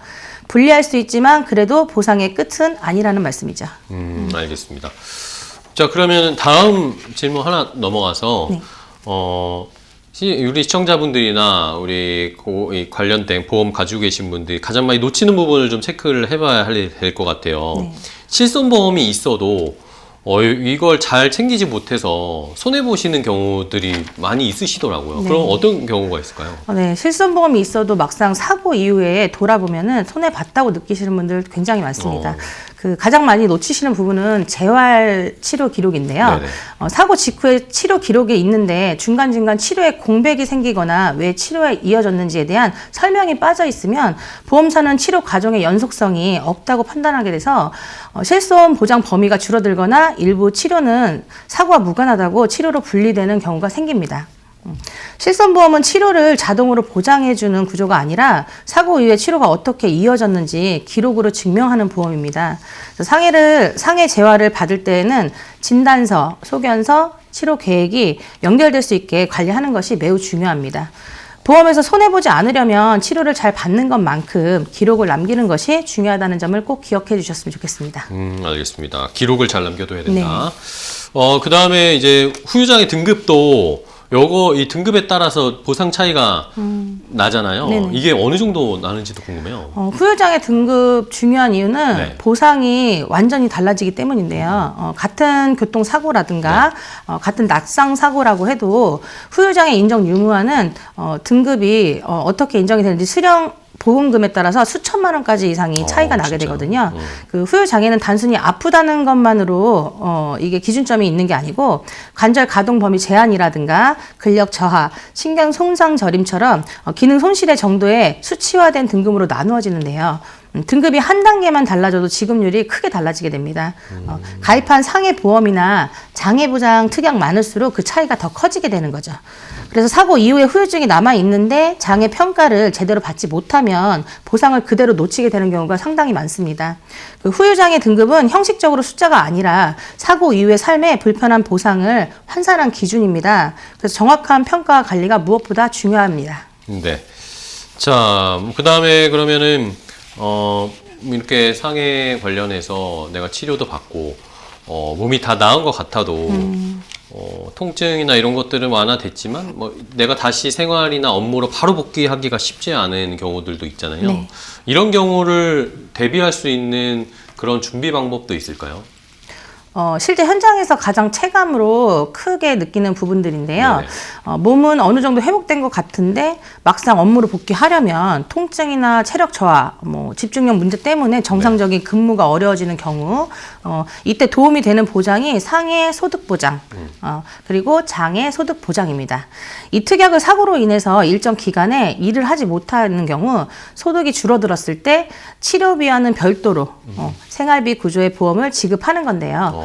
Speaker 3: 불리할 수 있지만 그래도 보상의 끝은 아니라는 말씀이죠.
Speaker 1: 알겠습니다. 자, 그러면 다음 질문 하나 넘어가서
Speaker 3: 네.
Speaker 1: 우리 시청자분들이나 우리 이 관련된 보험 가지고 계신 분들이 가장 많이 놓치는 부분을 좀 체크를 해봐야 될 것 같아요.
Speaker 3: 네.
Speaker 1: 실손보험이 있어도 이걸 잘 챙기지 못해서 손해보시는 경우들이 많이 있으시더라고요.
Speaker 3: 네.
Speaker 1: 그럼 어떤 경우가 있을까요?
Speaker 3: 네, 실손보험이 있어도 막상 사고 이후에 돌아보면은 손해봤다고 느끼시는 분들 굉장히 많습니다. 그 가장 많이 놓치시는 부분은 재활 치료 기록인데요.
Speaker 1: 네네.
Speaker 3: 사고 직후에 치료 기록이 있는데 중간중간 치료에 공백이 생기거나 왜 치료에 이어졌는지에 대한 설명이 빠져 있으면 보험사는 치료 과정의 연속성이 없다고 판단하게 돼서 실손 보장 범위가 줄어들거나 일부 치료는 사고와 무관하다고 치료로 분리되는 경우가 생깁니다. 실손보험은 치료를 자동으로 보장해주는 구조가 아니라 사고 이후에 치료가 어떻게 이어졌는지 기록으로 증명하는 보험입니다. 상해 재활을 받을 때에는 진단서, 소견서, 치료 계획이 연결될 수 있게 관리하는 것이 매우 중요합니다. 보험에서 손해보지 않으려면 치료를 잘 받는 것만큼 기록을 남기는 것이 중요하다는 점을 꼭 기억해 주셨으면 좋겠습니다.
Speaker 1: 알겠습니다. 기록을 잘 남겨둬야 된다. 그 다음에 이제 후유장애 등급도 이 등급에 따라서 보상 차이가 나잖아요.
Speaker 3: 네네.
Speaker 1: 이게 어느 정도 나는지도 궁금해요.
Speaker 3: 후유장애 등급 중요한 이유는
Speaker 1: 네.
Speaker 3: 보상이 완전히 달라지기 때문인데요. 같은 교통사고라든가 같은 낙상사고라고 해도 후유장애 인정 유무화는 등급이 어떻게 인정이 되는지 수령 보험금에 따라서 수천만 원까지 이상이 차이가 나게
Speaker 1: 진짜?
Speaker 3: 되거든요. 그 후유장애는 단순히 아프다는 것만으로 이게 기준점이 있는 게 아니고 관절 가동 범위 제한이라든가 근력 저하, 신경 손상 저림처럼 기능 손실의 정도에 수치화된 등급으로 나누어지는데요. 등급이 한 단계만 달라져도 지급률이 크게 달라지게 됩니다. 가입한 상해 보험이나 장애 보장 특약 많을수록 그 차이가 더 커지게 되는 거죠. 그래서 사고 이후에 후유증이 남아 있는데 장애 평가를 제대로 받지 못하면 보상을 그대로 놓치게 되는 경우가 상당히 많습니다. 그 후유장애 등급은 형식적으로 숫자가 아니라 사고 이후의 삶에 불편한 보상을 환산한 기준입니다. 그래서 정확한 평가와 관리가 무엇보다 중요합니다.
Speaker 1: 네. 자, 그 다음에 그러면은 이렇게 상해 관련해서 내가 치료도 받고 몸이 다 나은 것 같아도 통증이나 이런 것들은 완화됐지만 내가 다시 생활이나 업무로 바로 복귀하기가 쉽지 않은 경우들도 있잖아요.
Speaker 3: 네.
Speaker 1: 이런 경우를 대비할 수 있는 그런 준비 방법도 있을까요?
Speaker 3: 실제 현장에서 가장 체감으로 크게 느끼는 부분들인데요.
Speaker 1: 네네.
Speaker 3: 몸은 어느 정도 회복된 것 같은데 막상 업무로 복귀하려면 통증이나 체력 저하, 집중력 문제 때문에 정상적인 근무가 어려워지는 경우, 이때 도움이 되는 보장이 상해 소득 보장, 그리고 장애 소득 보장입니다. 이 특약을 사고로 인해서 일정 기간에 일을 하지 못하는 경우 소득이 줄어들었을 때 치료비와는 별도로 생활비 구조의 보험을 지급하는 건데요.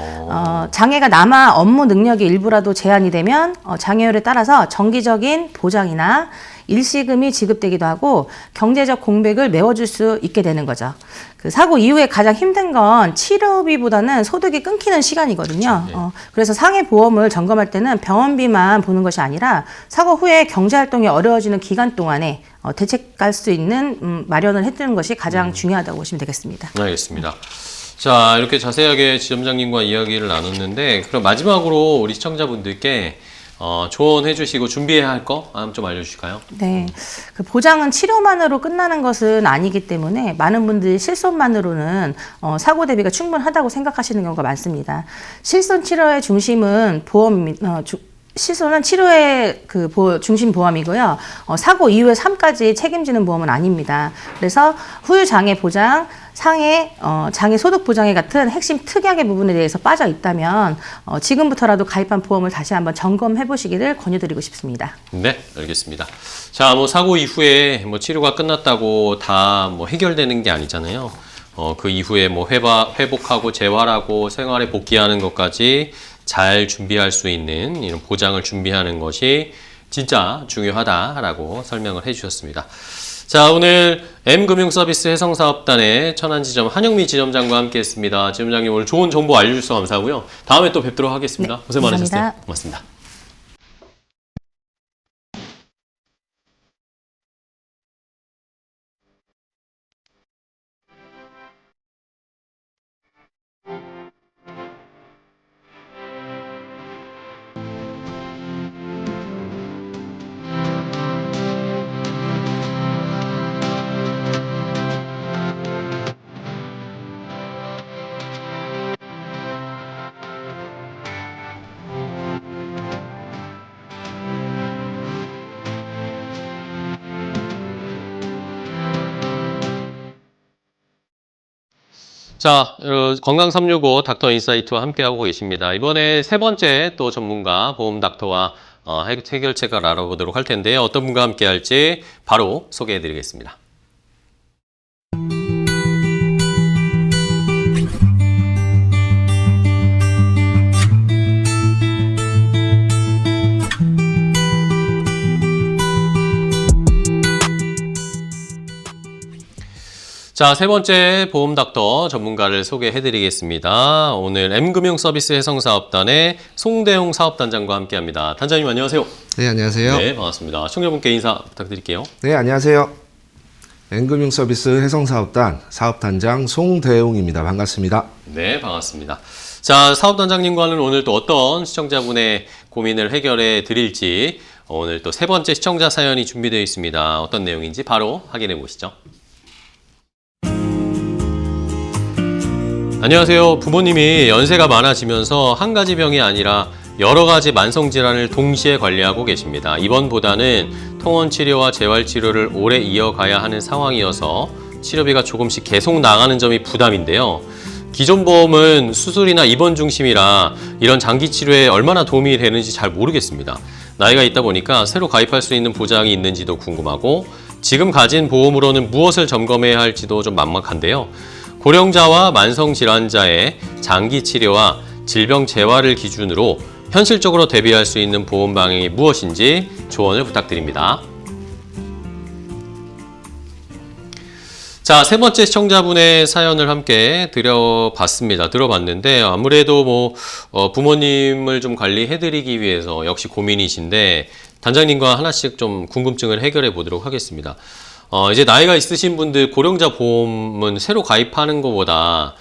Speaker 3: 장애가 남아 업무 능력의 일부라도 제한이 되면 장애율에 따라서 정기적인 보장이나 일시금이 지급되기도 하고 경제적 공백을 메워줄 수 있게 되는 거죠. 그 사고 이후에 가장 힘든 건 치료비보다는 소득이 끊기는 시간이거든요.
Speaker 1: 그렇죠.
Speaker 3: 그래서 상해보험을 점검할 때는 병원비만 보는 것이 아니라 사고 후에 경제활동이 어려워지는 기간 동안에 대책할 수 있는 마련을 해두는 것이 가장 중요하다고 보시면 되겠습니다.
Speaker 1: 알겠습니다. 자, 이렇게 자세하게 지점장님과 이야기를 나눴는데 그럼 마지막으로 우리 시청자분들께 조언해 주시고 준비해야 할 거 좀 알려주실까요?
Speaker 3: 네, 그 보장은 치료만으로 끝나는 것은 아니기 때문에 많은 분들이 실손만으로는 사고 대비가 충분하다고 생각하시는 경우가 많습니다. 실손 치료의 중심은 실손은 치료의 중심 보험이고요. 사고 이후의 삶까지 책임지는 보험은 아닙니다. 그래서 후유장애 보장, 장애 소득 보장에 같은 핵심 특약의 부분에 대해서 빠져 있다면 지금부터라도 가입한 보험을 다시 한번 점검해 보시기를 권유드리고 싶습니다.
Speaker 1: 네, 알겠습니다. 자, 사고 이후에 치료가 끝났다고 다 해결되는 게 아니잖아요. 그 이후에 회복하고 재활하고 생활에 복귀하는 것까지 잘 준비할 수 있는 이런 보장을 준비하는 것이 진짜 중요하다라고 설명을 해주셨습니다. 자, 오늘 M금융서비스 해성사업단의 천안지점 한영미 지점장과 함께했습니다. 지점장님 오늘 좋은 정보 알려주셔서 감사하고요. 다음에 또 뵙도록 하겠습니다.
Speaker 3: 네,
Speaker 1: 고생
Speaker 3: 감사합니다.
Speaker 1: 많으셨어요. 고맙습니다. 자, 건강 365 닥터 인사이트와 함께하고 계십니다. 이번에 세 번째 또 전문가 보험 닥터와 해결책을 알아보도록 할 텐데요. 어떤 분과 함께 할지 바로 소개해 드리겠습니다. 자, 세 번째 보험 닥터 전문가를 소개해 드리겠습니다. 오늘 M금융서비스 해성사업단의 송대용 사업단장과 함께 합니다. 단장님 안녕하세요.
Speaker 4: 네, 안녕하세요.
Speaker 1: 네, 반갑습니다. 시청자분께 인사 부탁드릴게요.
Speaker 4: 네, 안녕하세요. N금융서비스 해성사업단 사업단장 송대용입니다. 반갑습니다.
Speaker 1: 네, 반갑습니다. 자, 사업단장님과는 오늘 또 어떤 시청자분의 고민을 해결해 드릴지 오늘 또 세 번째 시청자 사연이 준비되어 있습니다. 어떤 내용인지 바로 확인해 보시죠. 안녕하세요. 부모님이 연세가 많아지면서 한 가지 병이 아니라 여러 가지 만성질환을 동시에 관리하고 계십니다. 입원보다는 통원치료와 재활치료를 오래 이어가야 하는 상황이어서 치료비가 조금씩 계속 나가는 점이 부담인데요. 기존 보험은 수술이나 입원 중심이라 이런 장기 치료에 얼마나 도움이 되는지 잘 모르겠습니다. 나이가 있다 보니까 새로 가입할 수 있는 보장이 있는지도 궁금하고 지금 가진 보험으로는 무엇을 점검해야 할지도 좀 막막한데요. 고령자와 만성질환자의 장기 치료와 질병 재활을 기준으로 현실적으로 대비할 수 있는 보험 방향이 무엇인지 조언을 부탁드립니다. 자, 세 번째 시청자분의 사연을 함께 들어봤는데 아무래도 부모님을 좀 관리해드리기 위해서 역시 고민이신데 단장님과 하나씩 좀 궁금증을 해결해 보도록 하겠습니다. 이제 나이가 있으신 분들 고령자 보험은 새로 가입하는 것보다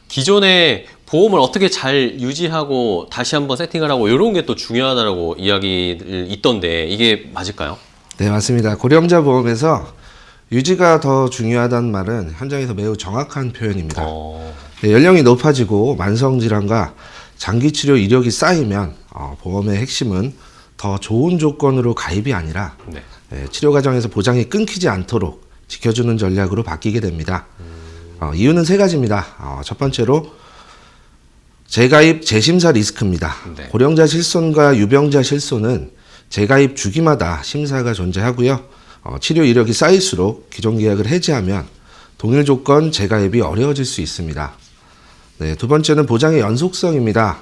Speaker 1: 기존의 보험을 어떻게 잘 유지하고 다시 한번 세팅을 하고 이런 게 또 중요하다고 이야기를 있던데 이게 맞을까요?
Speaker 4: 네, 맞습니다. 고령자 보험에서 유지가 더 중요하다는 말은 현장에서 매우 정확한 표현입니다. 네, 연령이 높아지고 만성질환과 장기치료 이력이 쌓이면 보험의 핵심은 더 좋은 조건으로 가입이 아니라
Speaker 1: 네.
Speaker 4: 치료 과정에서 보장이 끊기지 않도록 지켜주는 전략으로 바뀌게 됩니다. 이유는 세 가지입니다. 첫 번째로 재가입 재심사 리스크입니다.
Speaker 1: 네.
Speaker 4: 고령자 실손과 유병자 실손은 재가입 주기마다 심사가 존재하고요. 치료 이력이 쌓일수록 기존 계약을 해지하면 동일 조건 재가입이 어려워질 수 있습니다. 네, 두 번째는 보장의 연속성입니다.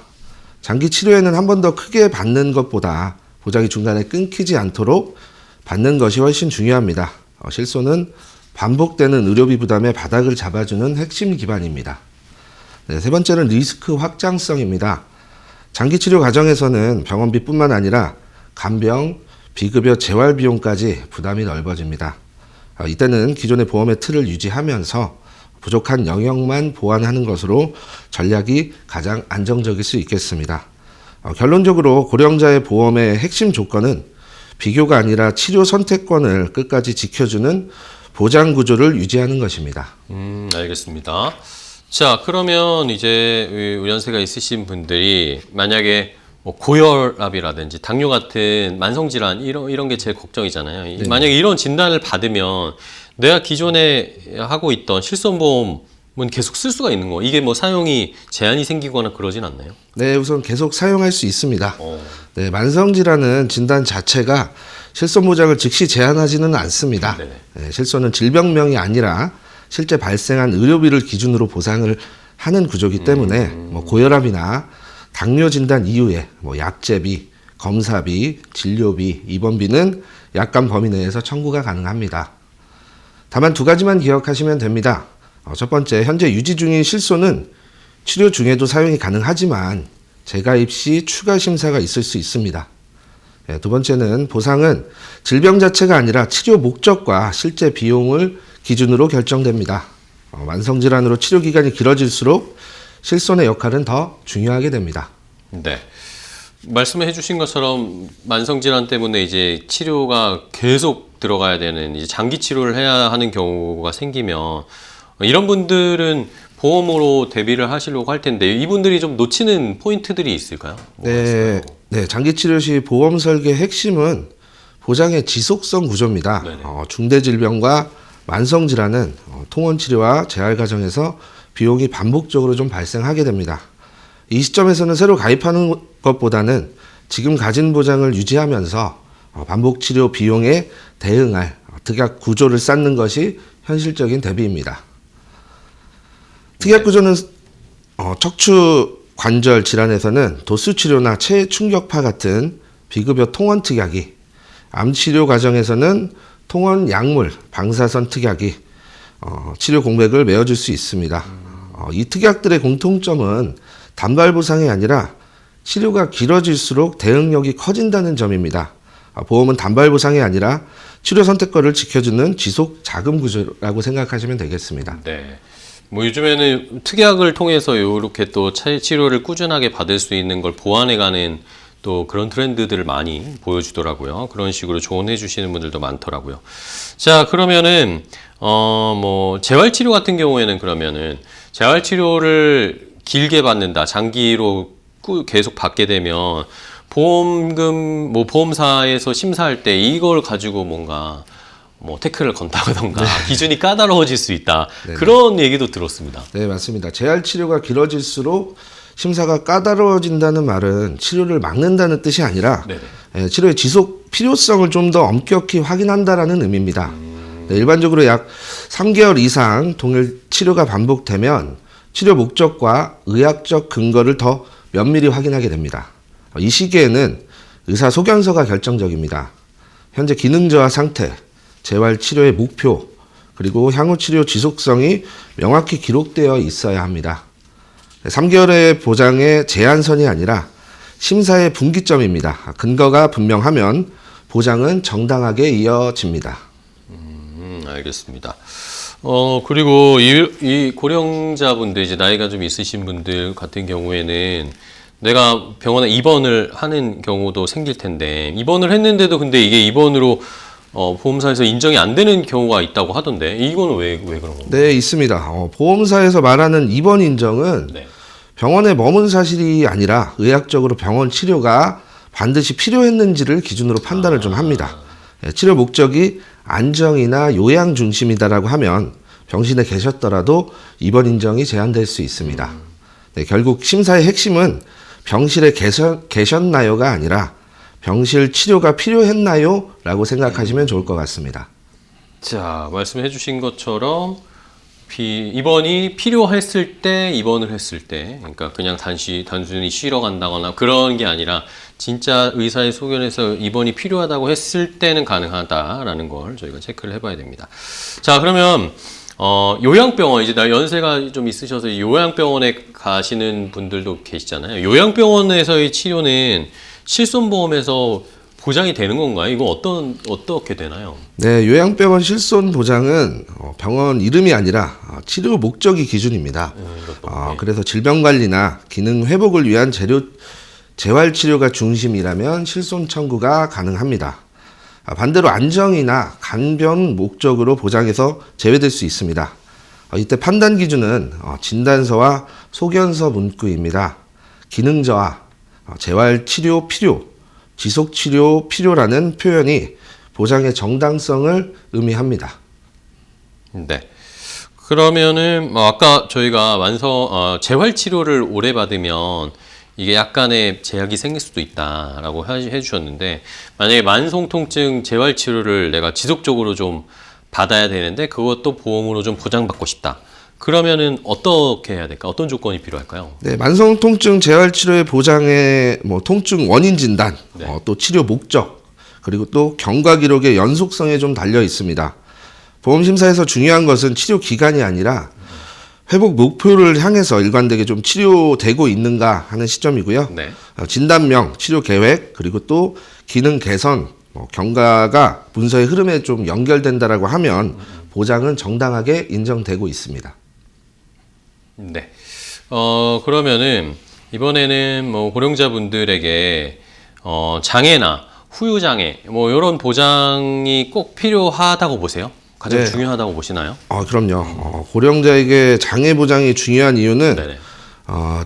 Speaker 4: 장기 치료에는 한 번 더 크게 받는 것보다 보장이 중간에 끊기지 않도록 받는 것이 훨씬 중요합니다. 실손은 반복되는 의료비 부담의 바닥을 잡아주는 핵심 기반입니다. 네, 세 번째는 리스크 확장성입니다. 장기 치료 과정에서는 병원비뿐만 아니라 간병, 비급여 재활 비용까지 부담이 넓어집니다. 이때는 기존의 보험의 틀을 유지하면서 부족한 영역만 보완하는 것으로 전략이 가장 안정적일 수 있겠습니다. 결론적으로 고령자의 보험의 핵심 조건은 비교가 아니라 치료 선택권을 끝까지 지켜주는 보장 구조를 유지하는 것입니다.
Speaker 1: 알겠습니다. 자, 그러면 이제 연세가 있으신 분들이 만약에 고혈압이라든지 당뇨 같은 만성질환 이런 게 제일 걱정이잖아요.
Speaker 4: 네.
Speaker 1: 만약에 이런 진단을 받으면 내가 기존에 하고 있던 실손보험은 계속 쓸 수가 있는 거. 이게 사용이 제한이 생기거나 그러진 않나요?
Speaker 4: 네, 우선 계속 사용할 수 있습니다. 네, 만성질환은 진단 자체가 실손 보장을 즉시 제한하지는 않습니다. 네, 실손은 질병명이 아니라 실제 발생한 의료비를 기준으로 보상을 하는 구조이기 때문에 고혈압이나 당뇨 진단 이후에 약제비, 검사비, 진료비, 입원비는 약관 범위 내에서 청구가 가능합니다. 다만 두 가지만 기억하시면 됩니다. 첫 번째, 현재 유지 중인 실손은 치료 중에도 사용이 가능하지만 재가입 시 추가 심사가 있을 수 있습니다. 두 번째는 보상은 질병 자체가 아니라 치료 목적과 실제 비용을 기준으로 결정됩니다. 만성질환으로 치료 기간이 길어질수록 실손의 역할은 더 중요하게 됩니다.
Speaker 1: 네. 말씀해 주신 것처럼 만성질환 때문에 이제 치료가 계속 들어가야 되는 이제 장기 치료를 해야 하는 경우가 생기면 이런 분들은 보험으로 대비를 하시려고 할 텐데 이분들이 좀 놓치는 포인트들이 있을까요?
Speaker 4: 네, 장기 치료 시 보험 설계의 핵심은 보장의 지속성 구조입니다. 중대 질병과 만성 질환은 통원 치료와 재활 과정에서 비용이 반복적으로 좀 발생하게 됩니다. 이 시점에서는 새로 가입하는 것보다는 지금 가진 보장을 유지하면서 반복 치료 비용에 대응할 특약 구조를 쌓는 것이 현실적인 대비입니다. 특약 구조는 척추 관절 질환에서는 도수 치료나 체해 충격파 같은 비급여 통원 특약이, 암 치료 과정에서는 통원 약물, 방사선 특약이 치료 공백을 메워줄 수 있습니다. 이 특약들의 공통점은 단발 보상이 아니라 치료가 길어질수록 대응력이 커진다는 점입니다. 보험은 단발 보상이 아니라 치료 선택권을 지켜주는 지속 자금 구조라고 생각하시면 되겠습니다.
Speaker 1: 네. 뭐 요즘에는 특약을 통해서 이렇게 또 치료를 꾸준하게 받을 수 있는 걸 보완해가는 또 그런 트렌드들을 많이 보여주더라고요. 그런 식으로 조언해 주시는 분들도 많더라고요. 자, 그러면은 뭐 재활치료 같은 경우에는 그러면은 재활치료를 길게 받는다, 장기로 계속 받게 되면 보험금, 뭐 보험사에서 심사할 때 이걸 가지고 뭔가 뭐 태클을 건다던가 기준이 까다로워질 수 있다. 그런 얘기도 들었습니다.
Speaker 4: 네, 맞습니다. 재활 치료가 길어질수록 심사가 까다로워진다는 말은 치료를 막는다는 뜻이 아니라 치료의 지속 필요성을 좀 더 엄격히 확인한다라는 의미입니다. 일반적으로 약 3개월 이상 동일 치료가 반복되면 치료 목적과 의학적 근거를 더 면밀히 확인하게 됩니다. 이 시기에는 의사 소견서가 결정적입니다. 현재 기능 저하 상태, 재활 치료의 목표, 그리고 향후 치료 지속성이 명확히 기록되어 있어야 합니다. 3개월의 보장의 제한선이 아니라 심사의 분기점입니다. 근거가 분명하면 보장은 정당하게 이어집니다.
Speaker 1: 알겠습니다. 그리고 이 고령자분들, 이제 나이가 좀 있으신 분들 같은 경우에는 내가 병원에 입원을 하는 경우도 생길 텐데, 입원을 했는데도 근데 이게 입원으로 보험사에서 인정이 안 되는 경우가 있다고 하던데, 이거는 왜 그런 건가요?
Speaker 4: 네, 있습니다. 보험사에서 말하는 입원 인정은 병원에 머문 사실이 아니라 의학적으로 병원 치료가 반드시 필요했는지를 기준으로 판단을 좀 합니다. 치료 목적이 안정이나 요양 중심이다라고 하면 병실에 계셨더라도 입원 인정이 제한될 수 있습니다. 결국 심사의 핵심은 병실에 계셨나요가 아니라 병실 치료가 필요했나요? 라고 생각하시면 좋을 것 같습니다.
Speaker 1: 자, 말씀해 주신 것처럼 입원이 필요했을 때, 입원을 했을 때, 그러니까 그냥 단순히 쉬러 간다거나 그런 게 아니라 진짜 의사의 소견에서 입원이 필요하다고 했을 때는 가능하다라는 걸 저희가 체크를 해봐야 됩니다. 자, 그러면 요양병원, 이제 나 연세가 좀 있으셔서 요양병원에 가시는 분들도 계시잖아요. 요양병원에서의 치료는 실손보험에서 보장이 되는 건가요? 이거 어떻게 되나요?
Speaker 4: 네, 요양병원 실손 보장은 병원 이름이 아니라 치료 목적이 기준입니다. 그래서 질병관리나 기능 회복을 위한 재활치료가 중심이라면 실손 청구가 가능합니다. 반대로 안정이나 간변 목적으로 보장해서 제외될 수 있습니다. 이때 판단 기준은 진단서와 소견서 문구입니다. 기능 저하, 재활치료 필요, 지속치료 필요라는 표현이 보장의 정당성을 의미합니다.
Speaker 1: 네. 그러면은 아까 저희가 재활치료를 오래 받으면 이게 약간의 제약이 생길 수도 있다라고 해주셨는데, 만약에 만성통증 재활치료를 내가 지속적으로 좀 받아야 되는데 그것도 보험으로 좀 보장받고 싶다. 그러면은 어떻게 해야 될까? 어떤 조건이 필요할까요?
Speaker 4: 네, 만성통증 재활치료의 보장에 통증 원인 진단, 또 치료 목적, 그리고 또 경과 기록의 연속성에 좀 달려 있습니다. 보험심사에서 중요한 것은 치료 기간이 아니라 회복 목표를 향해서 일관되게 좀 치료되고 있는가 하는 시점이고요.
Speaker 1: 네.
Speaker 4: 진단명, 치료 계획, 그리고 또 기능 개선, 경과가 문서의 흐름에 좀 연결된다라고 하면 보장은 정당하게 인정되고 있습니다.
Speaker 1: 네. 그러면은 이번에는 뭐 고령자분들에게 장애나 후유 장애 뭐 이런 보장이 꼭 필요하다고 보세요? 가장
Speaker 4: 네.
Speaker 1: 중요하다고 보시나요?
Speaker 4: 그럼요. 고령자에게 장애 보장이 중요한 이유는
Speaker 1: 네네.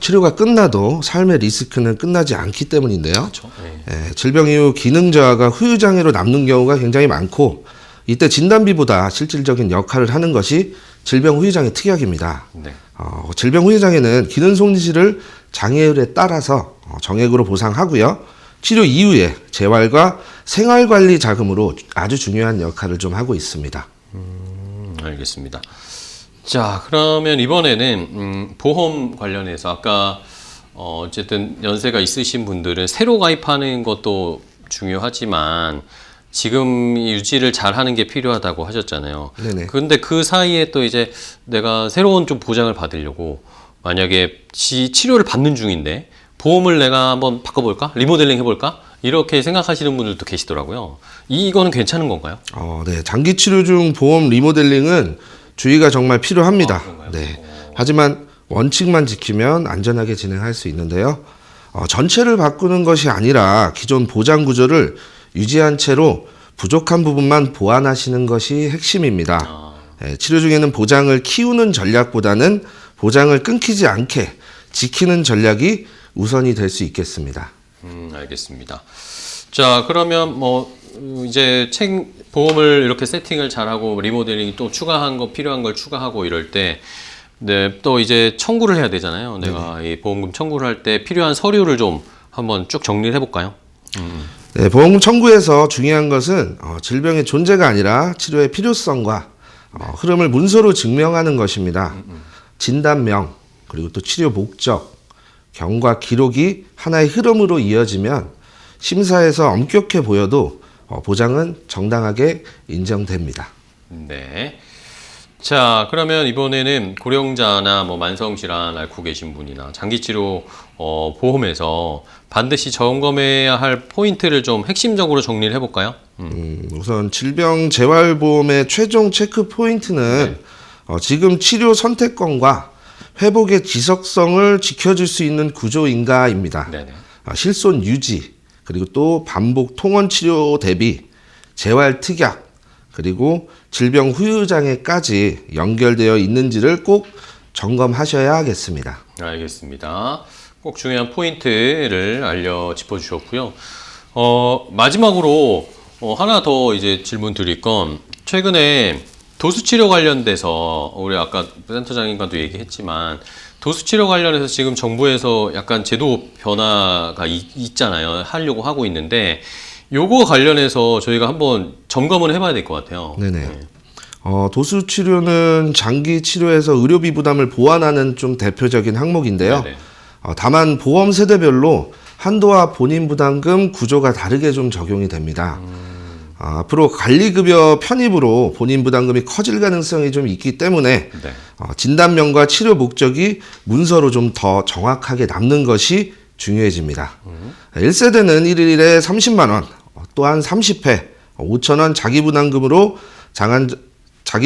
Speaker 4: 치료가 끝나도 삶의 리스크는 끝나지 않기 때문인데요.
Speaker 1: 그렇죠. 네.
Speaker 4: 질병 이후 기능 저하가 후유 장애로 남는 경우가 굉장히 많고 이때 진단비보다 실질적인 역할을 하는 것이 질병 후유 장애 특약입니다.
Speaker 1: 네.
Speaker 4: 질병 후유 장애는 기능 손실을 장애율에 따라서 정액으로 보상하고요. 치료 이후에 재활과 생활관리 자금으로 아주 중요한 역할을 좀 하고 있습니다.
Speaker 1: 알겠습니다. 자, 그러면 이번에는 보험 관련해서 아까 어쨌든 연세가 있으신 분들은 새로 가입하는 것도 중요하지만 지금 유지를 잘 하는 게 필요하다고 하셨잖아요.
Speaker 4: 네네.
Speaker 1: 근데 그 사이에 또 이제 내가 새로운 좀 보장을 받으려고 만약에 치료를 받는 중인데 보험을 내가 한번 바꿔볼까? 리모델링 해볼까? 이렇게 생각하시는 분들도 계시더라고요. 이거는 괜찮은 건가요?
Speaker 4: 네. 장기 치료 중 보험 리모델링은 주의가 정말 필요합니다.
Speaker 1: 그런가요?
Speaker 4: 네. 하지만 원칙만 지키면 안전하게 진행할 수 있는데요. 전체를 바꾸는 것이 아니라 기존 보장 구조를 유지한 채로 부족한 부분만 보완하시는 것이 핵심입니다. 치료 중에는 보장을 키우는 전략보다는 보장을 끊기지 않게 지키는 전략이 우선이 될 수 있겠습니다.
Speaker 1: 알겠습니다. 자, 그러면 뭐 이제 보험을 이렇게 세팅을 잘하고 리모델링 또 추가한 거 필요한 걸 추가하고 이럴 때 네, 또 이제 청구를 해야 되잖아요. 내가 이 보험금 청구를 할 때 필요한 서류를 좀 한번 쭉 정리를 해볼까요?
Speaker 4: 네, 보험금 청구에서 중요한 것은 질병의 존재가 아니라 치료의 필요성과 흐름을 문서로 증명하는 것입니다. 진단명, 그리고 또 치료 목적, 경과 기록이 하나의 흐름으로 이어지면 심사에서 엄격해 보여도 보장은 정당하게 인정됩니다.
Speaker 1: 네. 자, 그러면 이번에는 고령자나 뭐 만성질환 앓고 계신 분이나 장기치료 보험에서 반드시 점검해야 할 포인트를 좀 핵심적으로 정리를 해볼까요?
Speaker 4: 우선 질병재활보험의 최종 체크 포인트는 지금 치료 선택권과 회복의 지속성을 지켜줄 수 있는 구조인가입니다.
Speaker 1: 네네.
Speaker 4: 실손 유지, 그리고 또 반복 통원 치료 대비, 재활 특약, 그리고 질병 후유 장애까지 연결되어 있는지를 꼭 점검하셔야 하겠습니다.
Speaker 1: 알겠습니다. 꼭 중요한 포인트를 짚어주셨고요. 마지막으로 하나 더 이제 질문 드릴 건 최근에 도수치료 관련돼서 우리 아까 센터장님과도 얘기했지만 도수치료 관련해서 지금 정부에서 약간 제도 변화가 있잖아요. 하려고 하고 있는데 요거 관련해서 저희가 한번 점검을 해봐야 될 것 같아요.
Speaker 4: 네네. 도수 치료는 장기 치료에서 의료비 부담을 보완하는 좀 대표적인 항목인데요.
Speaker 1: 네네.
Speaker 4: 다만 보험 세대별로 한도와 본인 부담금 구조가 다르게 좀 적용이 됩니다. 앞으로 관리급여 편입으로 본인 부담금이 커질 가능성이 좀 있기 때문에
Speaker 1: 네.
Speaker 4: 진단명과 치료 목적이 문서로 좀 더 정확하게 남는 것이 중요해집니다. 1세대는 1일에 30만 원, 또한 30회, 5천 원 자기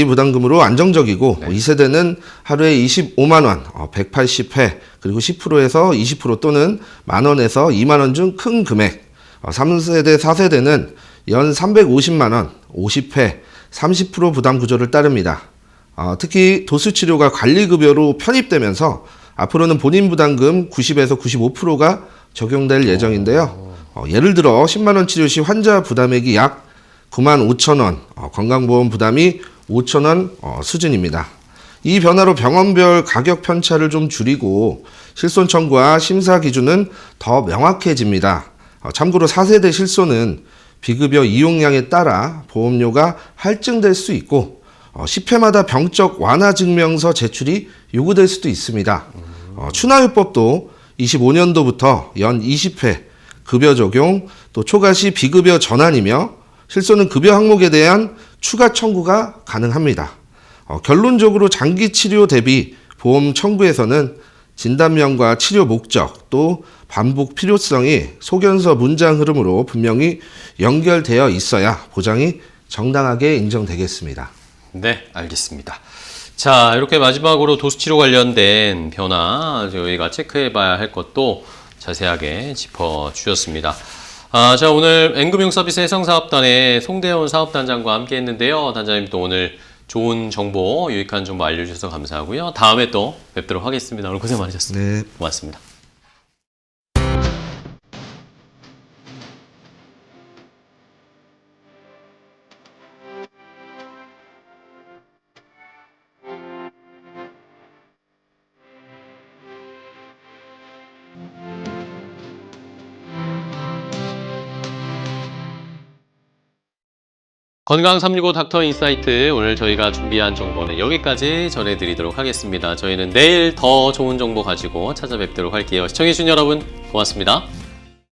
Speaker 4: 부담금으로 안정적이고
Speaker 1: 네.
Speaker 4: 2세대는 하루에 25만 원, 180회, 그리고 10%에서 20% 또는 만 원에서 2만 원 중 큰 금액. 3세대, 4세대는 연 350만 원, 50회, 30% 부담 구조를 따릅니다. 특히 도수치료가 관리급여로 편입되면서 앞으로는 본인 부담금 90에서 95%가 적용될 예정인데요. 예를 들어 10만 원 치료 시 환자 부담액이 약 9만 5천 원, 건강보험 부담이 5천 원 수준입니다. 이 변화로 병원별 가격 편차를 좀 줄이고 실손 청구와 심사 기준은 더 명확해집니다. 참고로 4세대 실손은 비급여 이용량에 따라 보험료가 할증될 수 있고 10회마다 병적 완화 증명서 제출이 요구될 수도 있습니다. 추나요법도 25년도부터 연 20회 급여 적용, 또 초과 시 비급여 전환이며 실손은 급여 항목에 대한 추가 청구가 가능합니다. 결론적으로 장기 치료 대비 보험 청구에서는 진단명과 치료 목적 또 반복 필요성이 소견서 문장 흐름으로 분명히 연결되어 있어야 보장이 정당하게 인정되겠습니다.
Speaker 1: 네, 알겠습니다. 자, 이렇게 마지막으로 도수치료 관련된 변화 저희가 체크해봐야 할 것도 자세하게 짚어주셨습니다. 자, 오늘 N금융 서비스 해상사업단의 송대원 사업단장과 함께 했는데요. 단장님 또 오늘 좋은 정보, 유익한 정보 알려주셔서 감사하고요. 다음에 또 뵙도록 하겠습니다. 오늘 고생 많으셨습니다.
Speaker 4: 네.
Speaker 1: 고맙습니다. 건강 365 닥터 인사이트 오늘 저희가 준비한 정보는 여기까지 전해드리도록 하겠습니다. 저희는 내일 더 좋은 정보 가지고 찾아뵙도록 할게요. 시청해주신 여러분 고맙습니다.